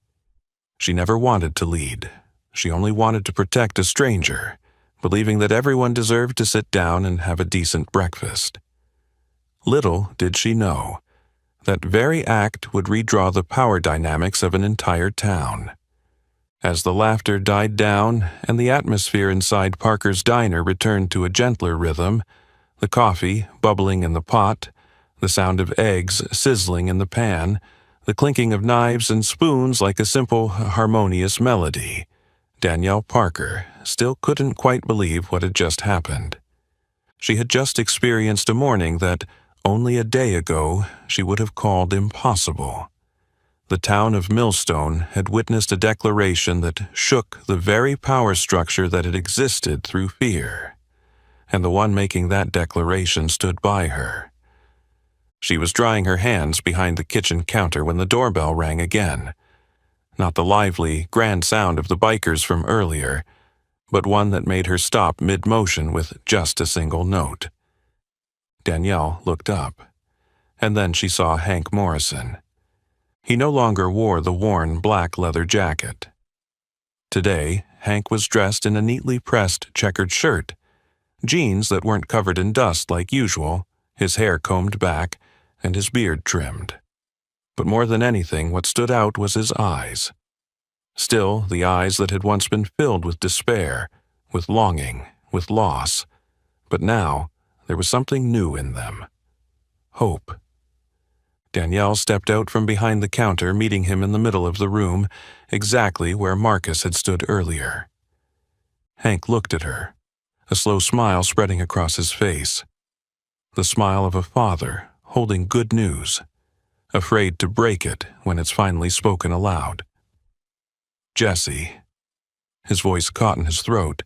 She never wanted to lead. She only wanted to protect a stranger, believing that everyone deserved to sit down and have a decent breakfast. Little did she know, that very act would redraw the power dynamics of an entire town. As the laughter died down and the atmosphere inside Parker's diner returned to a gentler rhythm, the coffee bubbling in the pot, the sound of eggs sizzling in the pan, the clinking of knives and spoons like a simple, harmonious melody, Danielle Parker still couldn't quite believe what had just happened. She had just experienced a morning that, only a day ago, she would have called impossible. The town of Millstone had witnessed a declaration that shook the very power structure that had existed through fear, and the one making that declaration stood by her. She was drying her hands behind the kitchen counter when the doorbell rang again. Not the lively, grand sound of the bikers from earlier, but one that made her stop mid-motion with just a single note. Danielle looked up, and then she saw Hank Morrison. He no longer wore the worn black leather jacket. Today, Hank was dressed in a neatly pressed checkered shirt, jeans that weren't covered in dust like usual, his hair combed back, and his beard trimmed. But more than anything, what stood out was his eyes. Still, the eyes that had once been filled with despair, with longing, with loss. But now, there was something new in them. Hope. Danielle stepped out from behind the counter, meeting him in the middle of the room, exactly where Marcus had stood earlier. Hank looked at her, a slow smile spreading across his face. The smile of a father holding good news, afraid to break it when it's finally spoken aloud. "Jessie." His voice caught in his throat.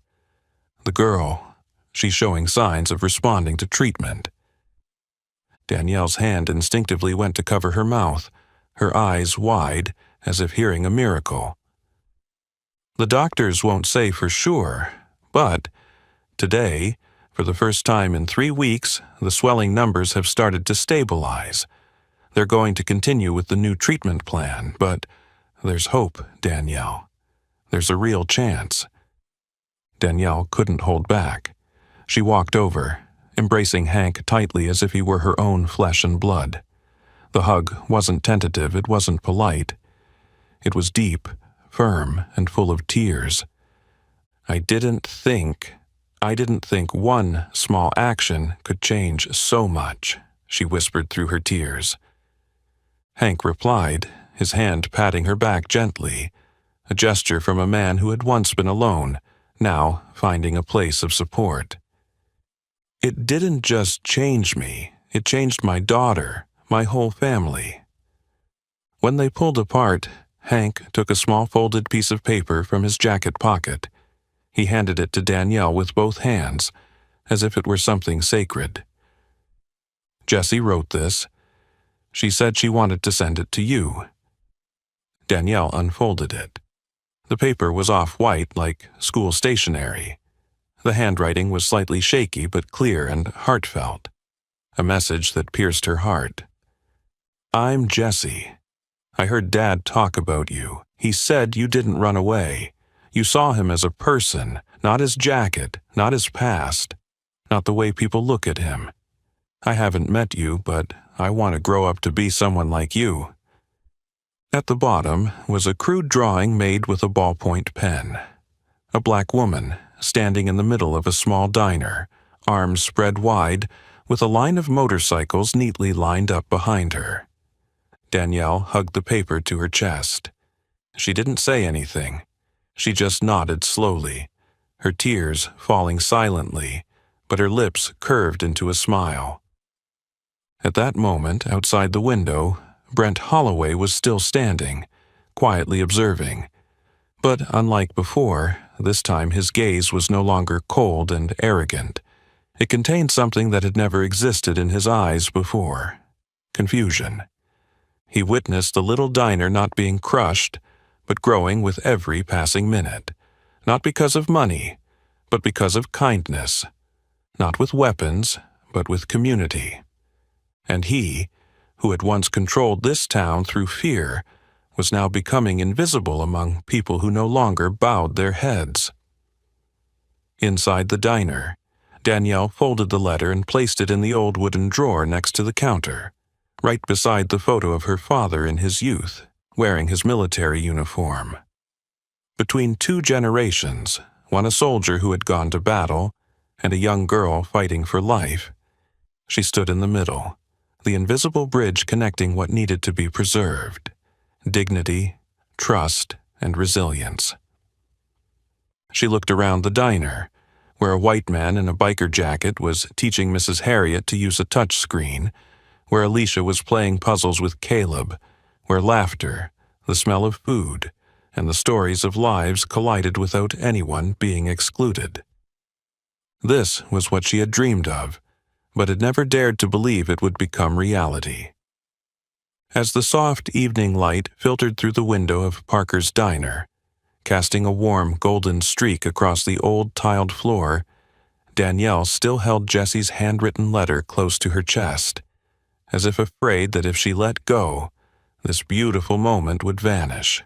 "The girl, she's showing signs of responding to treatment." Danielle's hand instinctively went to cover her mouth, her eyes wide, as if hearing a miracle. "The doctors won't say for sure, but today, for the first time in 3 weeks, the swelling numbers have started to stabilize. They're going to continue with the new treatment plan, but there's hope, Danielle. There's a real chance." Danielle couldn't hold back. She walked over, embracing Hank tightly as if he were her own flesh and blood. The hug wasn't tentative, it wasn't polite. It was deep, firm, and full of tears. I didn't think one small action could change so much," she whispered through her tears. Hank replied, his hand patting her back gently, a gesture from a man who had once been alone, now finding a place of support. "It didn't just change me, it changed my daughter, my whole family." When they pulled apart, Hank took a small folded piece of paper from his jacket pocket. He handed it to Danielle with both hands, as if it were something sacred. "Jessie wrote this. She said she wanted to send it to you." Danielle unfolded it. The paper was off-white like school stationery. The handwriting was slightly shaky but clear and heartfelt. A message that pierced her heart. "I'm Jessie. I heard Dad talk about you. He said you didn't run away. You saw him as a person, not his jacket, not his past, not the way people look at him. I haven't met you, but I want to grow up to be someone like you." At the bottom was a crude drawing made with a ballpoint pen. A black woman, standing in the middle of a small diner, arms spread wide, with a line of motorcycles neatly lined up behind her. Danielle hugged the paper to her chest. She didn't say anything. She just nodded slowly, her tears falling silently, but her lips curved into a smile. At that moment, outside the window, Brent Holloway was still standing, quietly observing. But unlike before, this time his gaze was no longer cold and arrogant. It contained something that had never existed in his eyes before: confusion. He witnessed the little diner not being crushed, but growing with every passing minute, not because of money, but because of kindness, not with weapons, but with community. And he, who had once controlled this town through fear, was now becoming invisible among people who no longer bowed their heads. Inside the diner, Danielle folded the letter and placed it in the old wooden drawer next to the counter, right beside the photo of her father in his youth, wearing his military uniform. Between two generations, one a soldier who had gone to battle, and a young girl fighting for life, she stood in the middle, the invisible bridge connecting what needed to be preserved: dignity, trust, and resilience. She looked around the diner, where a white man in a biker jacket was teaching Mrs. Harriet to use a touch screen, where Alicia was playing puzzles with Caleb, where laughter, the smell of food, and the stories of lives collided without anyone being excluded. This was what she had dreamed of, but had never dared to believe it would become reality. As the soft evening light filtered through the window of Parker's diner, casting a warm golden streak across the old tiled floor, Danielle still held Jessie's handwritten letter close to her chest, as if afraid that if she let go, this beautiful moment would vanish.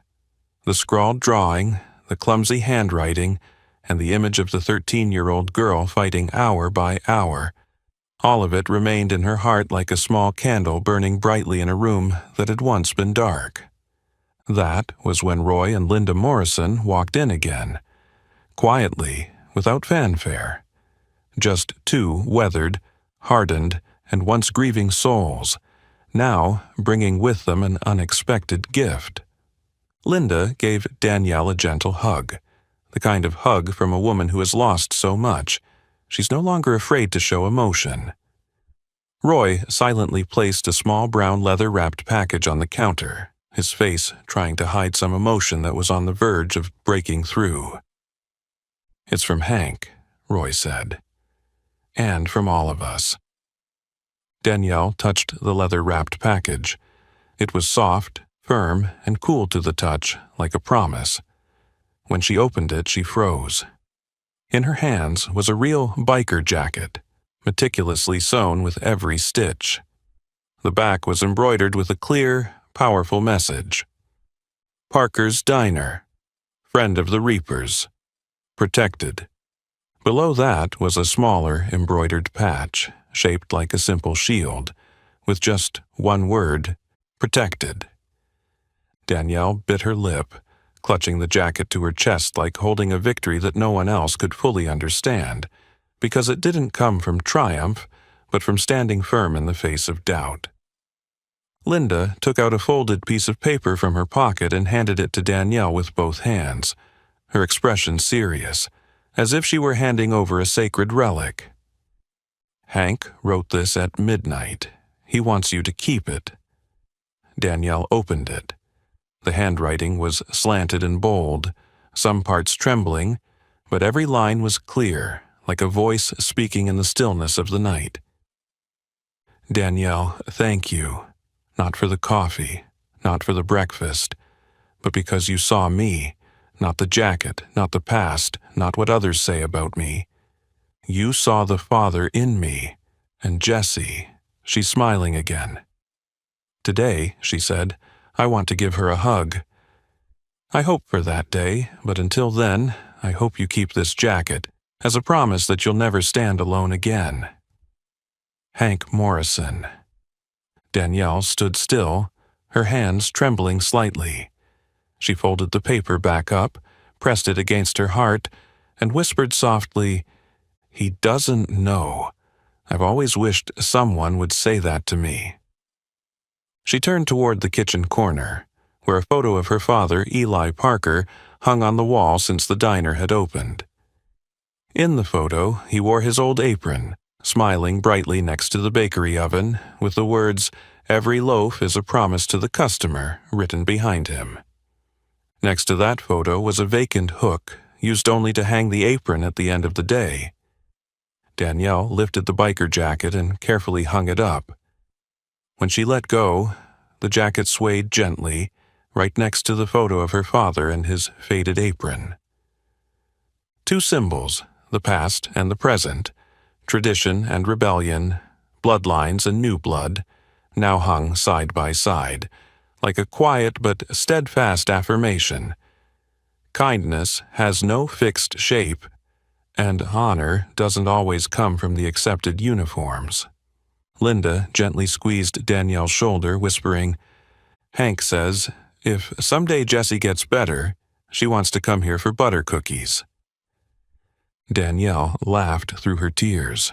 The scrawled drawing, the clumsy handwriting, and the image of the 13-year-old girl fighting hour by hour, all of it remained in her heart like a small candle burning brightly in a room that had once been dark. That was when Roy and Linda Morrison walked in again, quietly, without fanfare. Just two weathered, hardened, and once grieving souls, now bringing with them an unexpected gift. Linda gave Danielle a gentle hug, the kind of hug from a woman who has lost so much. She's no longer afraid to show emotion. Roy silently placed a small brown leather-wrapped package on the counter, his face trying to hide some emotion that was on the verge of breaking through. "It's from Hank," Roy said. "And from all of us." Danielle touched the leather-wrapped package. It was soft, firm, and cool to the touch, like a promise. When she opened it, she froze. In her hands was a real biker jacket, meticulously sewn with every stitch. The back was embroidered with a clear, powerful message: Parker's Diner, friend of the Reapers, protected. Below that was a smaller embroidered patch, shaped like a simple shield, with just one word: protected. Danielle bit her lip, clutching the jacket to her chest like holding a victory that no one else could fully understand, because it didn't come from triumph, but from standing firm in the face of doubt. Linda took out a folded piece of paper from her pocket and handed it to Danielle with both hands, her expression serious, as if she were handing over a sacred relic. "Hank wrote this at midnight. He wants you to keep it." Danielle opened it. The handwriting was slanted and bold, some parts trembling, but every line was clear, like a voice speaking in the stillness of the night. "Danielle, thank you. Not for the coffee, not for the breakfast, but because you saw me, not the jacket, not the past, not what others say about me. You saw the father in me, and Jessie, she's smiling again. Today," she said, "I want to give her a hug. I hope for that day, but until then, I hope you keep this jacket as a promise that you'll never stand alone again. Hank Morrison." Danielle stood still, her hands trembling slightly. She folded the paper back up, pressed it against her heart, and whispered softly, "He doesn't know. I've always wished someone would say that to me." She turned toward the kitchen corner, where a photo of her father, Eli Parker, hung on the wall since the diner had opened. In the photo, he wore his old apron, smiling brightly next to the bakery oven, with the words, "Every loaf is a promise to the customer," written behind him. Next to that photo was a vacant hook, used only to hang the apron at the end of the day. Danielle lifted the biker jacket and carefully hung it up. When she let go, the jacket swayed gently, right next to the photo of her father and his faded apron. Two symbols, the past and the present, tradition and rebellion, bloodlines and new blood, now hung side by side, like a quiet but steadfast affirmation. Kindness has no fixed shape, and honor doesn't always come from the accepted uniforms. Linda gently squeezed Danielle's shoulder, whispering, "Hank says, if someday Jessie gets better, she wants to come here for butter cookies." Danielle laughed through her tears.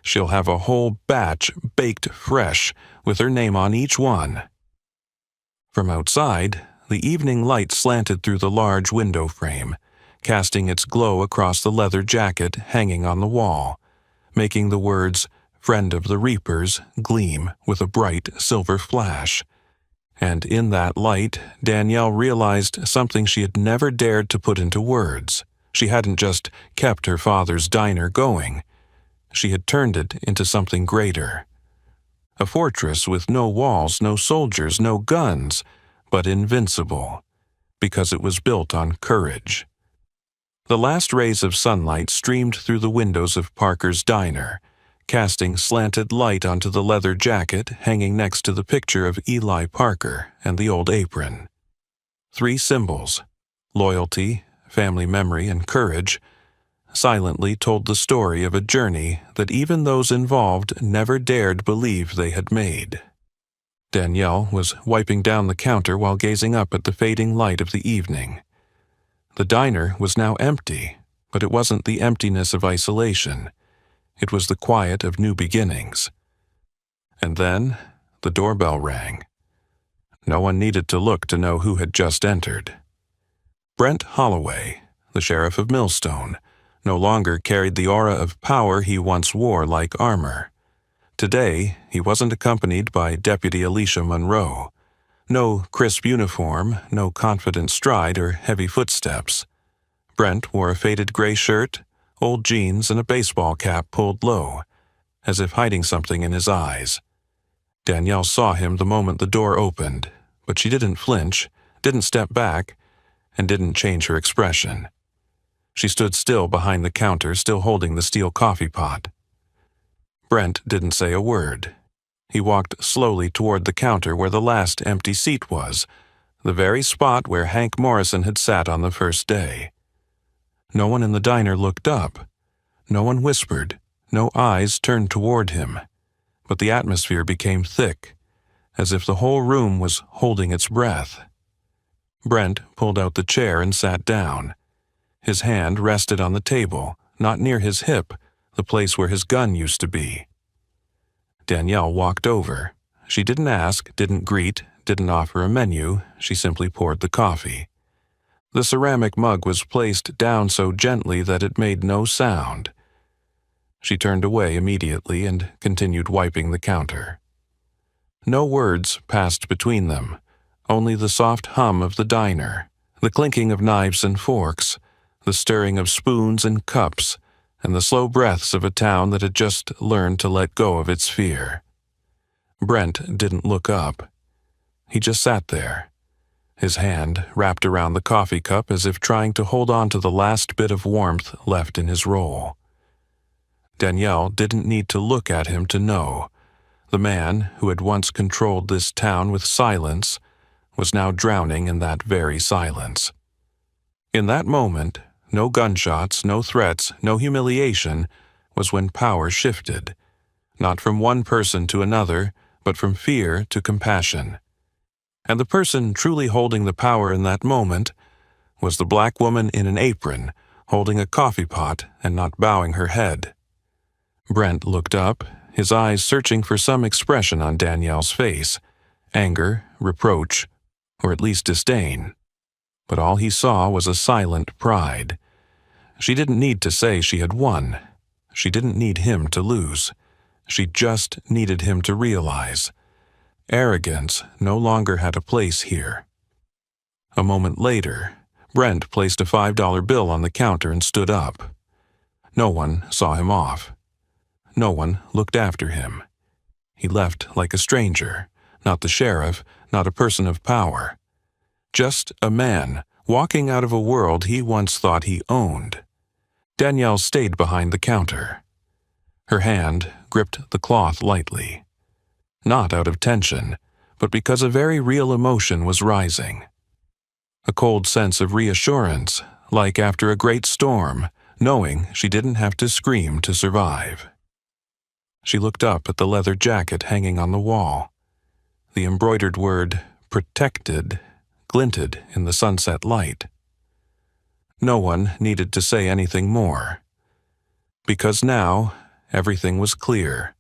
"She'll have a whole batch baked fresh, with her name on each one." From outside, the evening light slanted through the large window frame, casting its glow across the leather jacket hanging on the wall, making the words "Friend of the Reapers" gleam with a bright silver flash. And in that light, Danielle realized something she had never dared to put into words. She hadn't just kept her father's diner going. She had turned it into something greater. A fortress with no walls, no soldiers, no guns, but invincible, because it was built on courage. The last rays of sunlight streamed through the windows of Parker's diner, casting slanted light onto the leather jacket hanging next to the picture of Eli Parker and the old apron. Three symbols, loyalty, family memory, and courage, silently told the story of a journey that even those involved never dared believe they had made. Danielle was wiping down the counter while gazing up at the fading light of the evening. The diner was now empty, but it wasn't the emptiness of isolation. It was the quiet of new beginnings. And then the doorbell rang. No one needed to look to know who had just entered. Brent Holloway, the sheriff of Millstone, no longer carried the aura of power he once wore like armor. Today, he wasn't accompanied by Deputy Alicia Monroe. No crisp uniform, no confident stride or heavy footsteps. Brent wore a faded gray shirt, old jeans, and a baseball cap pulled low, as if hiding something in his eyes. Danielle saw him the moment the door opened, but she didn't flinch, didn't step back, and didn't change her expression. She stood still behind the counter, still holding the steel coffee pot. Brent didn't say a word. He walked slowly toward the counter where the last empty seat was, the very spot where Hank Morrison had sat on the first day. No one in the diner looked up. No one whispered. No eyes turned toward him. But the atmosphere became thick, as if the whole room was holding its breath. Brent pulled out the chair and sat down. His hand rested on the table, not near his hip, the place where his gun used to be. Danielle walked over. She didn't ask, didn't greet, didn't offer a menu. She simply poured the coffee. The ceramic mug was placed down so gently that it made no sound. She turned away immediately and continued wiping the counter. No words passed between them, only the soft hum of the diner, the clinking of knives and forks, the stirring of spoons and cups, and the slow breaths of a town that had just learned to let go of its fear. Brent didn't look up. He just sat there, his hand wrapped around the coffee cup as if trying to hold on to the last bit of warmth left in his roll. Danielle didn't need to look at him to know. The man who had once controlled this town with silence was now drowning in that very silence. In that moment, no gunshots, no threats, no humiliation, was when power shifted, not from one person to another, but from fear to compassion. And the person truly holding the power in that moment was the black woman in an apron, holding a coffee pot and not bowing her head. Brent looked up, his eyes searching for some expression on Danielle's face, anger, reproach, or at least disdain. But all he saw was a silent pride. She didn't need to say she had won. She didn't need him to lose. She just needed him to realize arrogance no longer had a place here. A moment later, Brent placed a $5 bill on the counter and stood up. No one saw him off. No one looked after him. He left like a stranger, not the sheriff, not a person of power. Just a man walking out of a world he once thought he owned. Danielle stayed behind the counter. Her hand gripped the cloth lightly. Not out of tension, but because a very real emotion was rising. A cold sense of reassurance, like after a great storm, knowing she didn't have to scream to survive. She looked up at the leather jacket hanging on the wall. The embroidered word, "protected," glinted in the sunset light. No one needed to say anything more. Because now, everything was clear.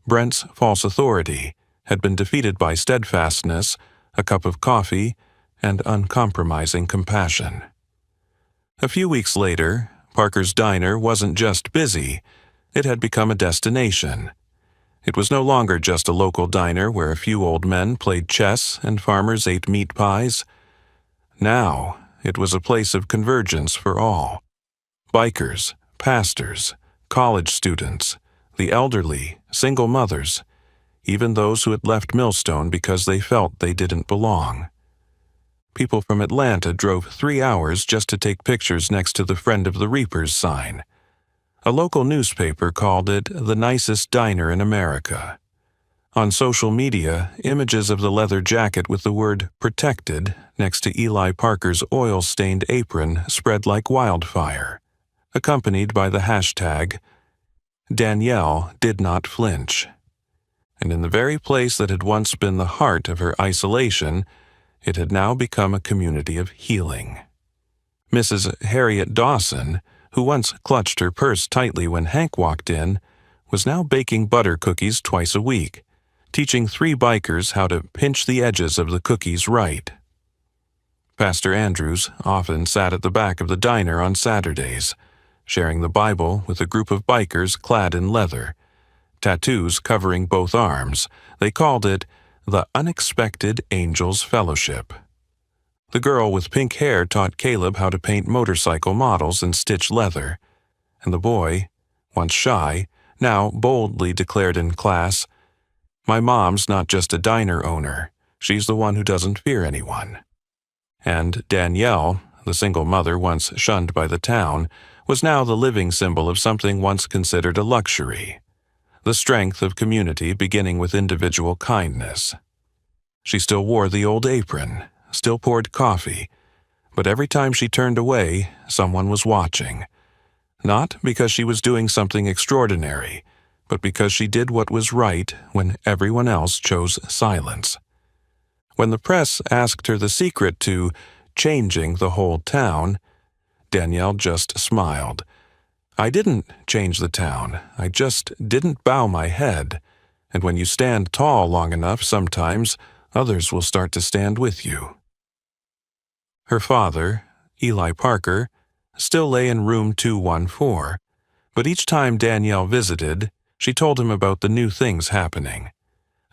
Brent's false authority had been defeated by steadfastness, a cup of coffee, and uncompromising compassion. A few weeks later, Parker's Diner wasn't just busy, it had become a destination. It was no longer just a local diner where a few old men played chess and farmers ate meat pies. Now, it was a place of convergence for all. Bikers, pastors, college students, the elderly, single mothers, even those who had left Millstone because they felt they didn't belong. People from Atlanta drove 3 hours just to take pictures next to the Friend of the Reapers sign. A local newspaper called it the nicest diner in America. On social media, images of the leather jacket with the word "protected" next to Eli Parker's oil-stained apron spread like wildfire, accompanied by the hashtag, "Danielle did not flinch." And in the very place that had once been the heart of her isolation, it had now become a community of healing. Mrs. Harriet Dawson, who once clutched her purse tightly when Hank walked in, was now baking butter cookies twice a week, teaching 3 bikers how to pinch the edges of the cookies right. Pastor Andrews often sat at the back of the diner on Saturdays, sharing the Bible with a group of bikers clad in leather, tattoos covering both arms. They called it the Unexpected Angels Fellowship. The girl with pink hair taught Caleb how to paint motorcycle models and stitch leather, and the boy, once shy, now boldly declared in class, "My mom's not just a diner owner, she's the one who doesn't fear anyone." And Danielle, the single mother once shunned by the town, was now the living symbol of something once considered a luxury, the strength of community beginning with individual kindness. She still wore the old apron, still poured coffee, but every time she turned away, someone was watching. Not because she was doing something extraordinary, but because she did what was right when everyone else chose silence. When the press asked her the secret to changing the whole town, Danielle just smiled. "I didn't change the town, I just didn't bow my head, and when you stand tall long enough sometimes, others will start to stand with you." Her father, Eli Parker, still lay in room 214, but each time Danielle visited, she told him about the new things happening,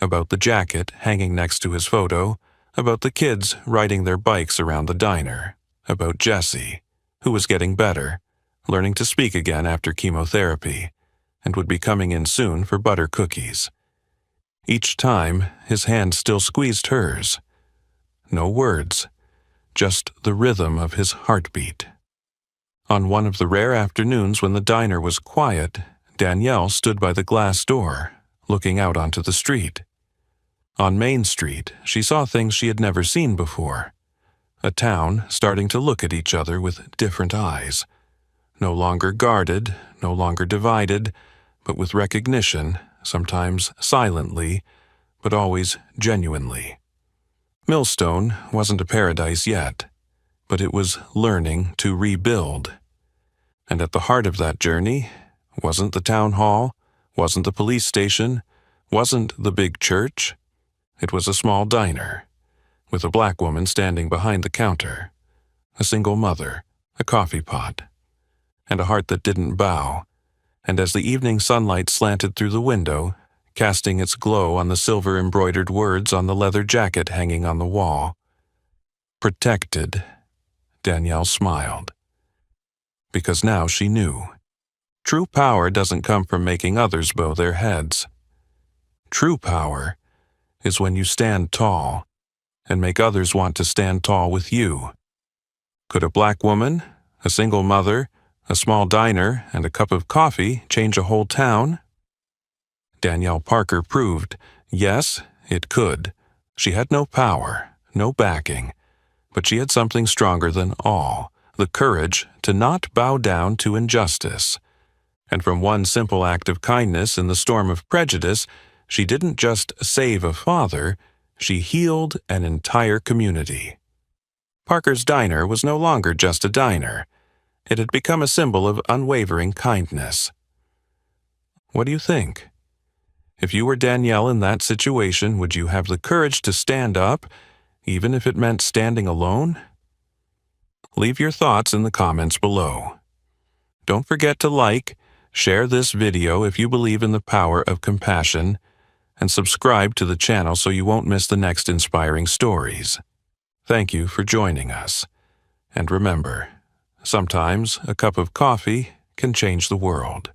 about the jacket hanging next to his photo, about the kids riding their bikes around the diner, about Jesse, who was getting better, learning to speak again after chemotherapy, and would be coming in soon for butter cookies. Each time, his hand still squeezed hers. No words, just the rhythm of his heartbeat. On one of the rare afternoons when the diner was quiet, Danielle stood by the glass door, looking out onto the street. On Main Street, she saw things she had never seen before. A town starting to look at each other with different eyes. No longer guarded, no longer divided, but with recognition, sometimes silently, but always genuinely. Millstone wasn't a paradise yet, but it was learning to rebuild. And at the heart of that journey wasn't the town hall, wasn't the police station, wasn't the big church. It was a small diner, with a black woman standing behind the counter, a single mother, a coffee pot, and a heart that didn't bow. And as the evening sunlight slanted through the window, casting its glow on the silver-embroidered words on the leather jacket hanging on the wall, "Protected," Danielle smiled. Because now she knew. True power doesn't come from making others bow their heads. True power is when you stand tall and make others want to stand tall with you. Could a black woman, a single mother, a small diner, and a cup of coffee change a whole town? Danielle Parker proved, yes, it could. She had no power, no backing, but she had something stronger than all, the courage to not bow down to injustice. And from one simple act of kindness in the storm of prejudice, she didn't just save a father, she healed an entire community. Parker's Diner was no longer just a diner. It had become a symbol of unwavering kindness. What do you think? If you were Danielle in that situation, would you have the courage to stand up, even if it meant standing alone? Leave your thoughts in the comments below. Don't forget to like, share this video if you believe in the power of compassion, and subscribe to the channel so you won't miss the next inspiring stories. Thank you for joining us. And remember, sometimes a cup of coffee can change the world.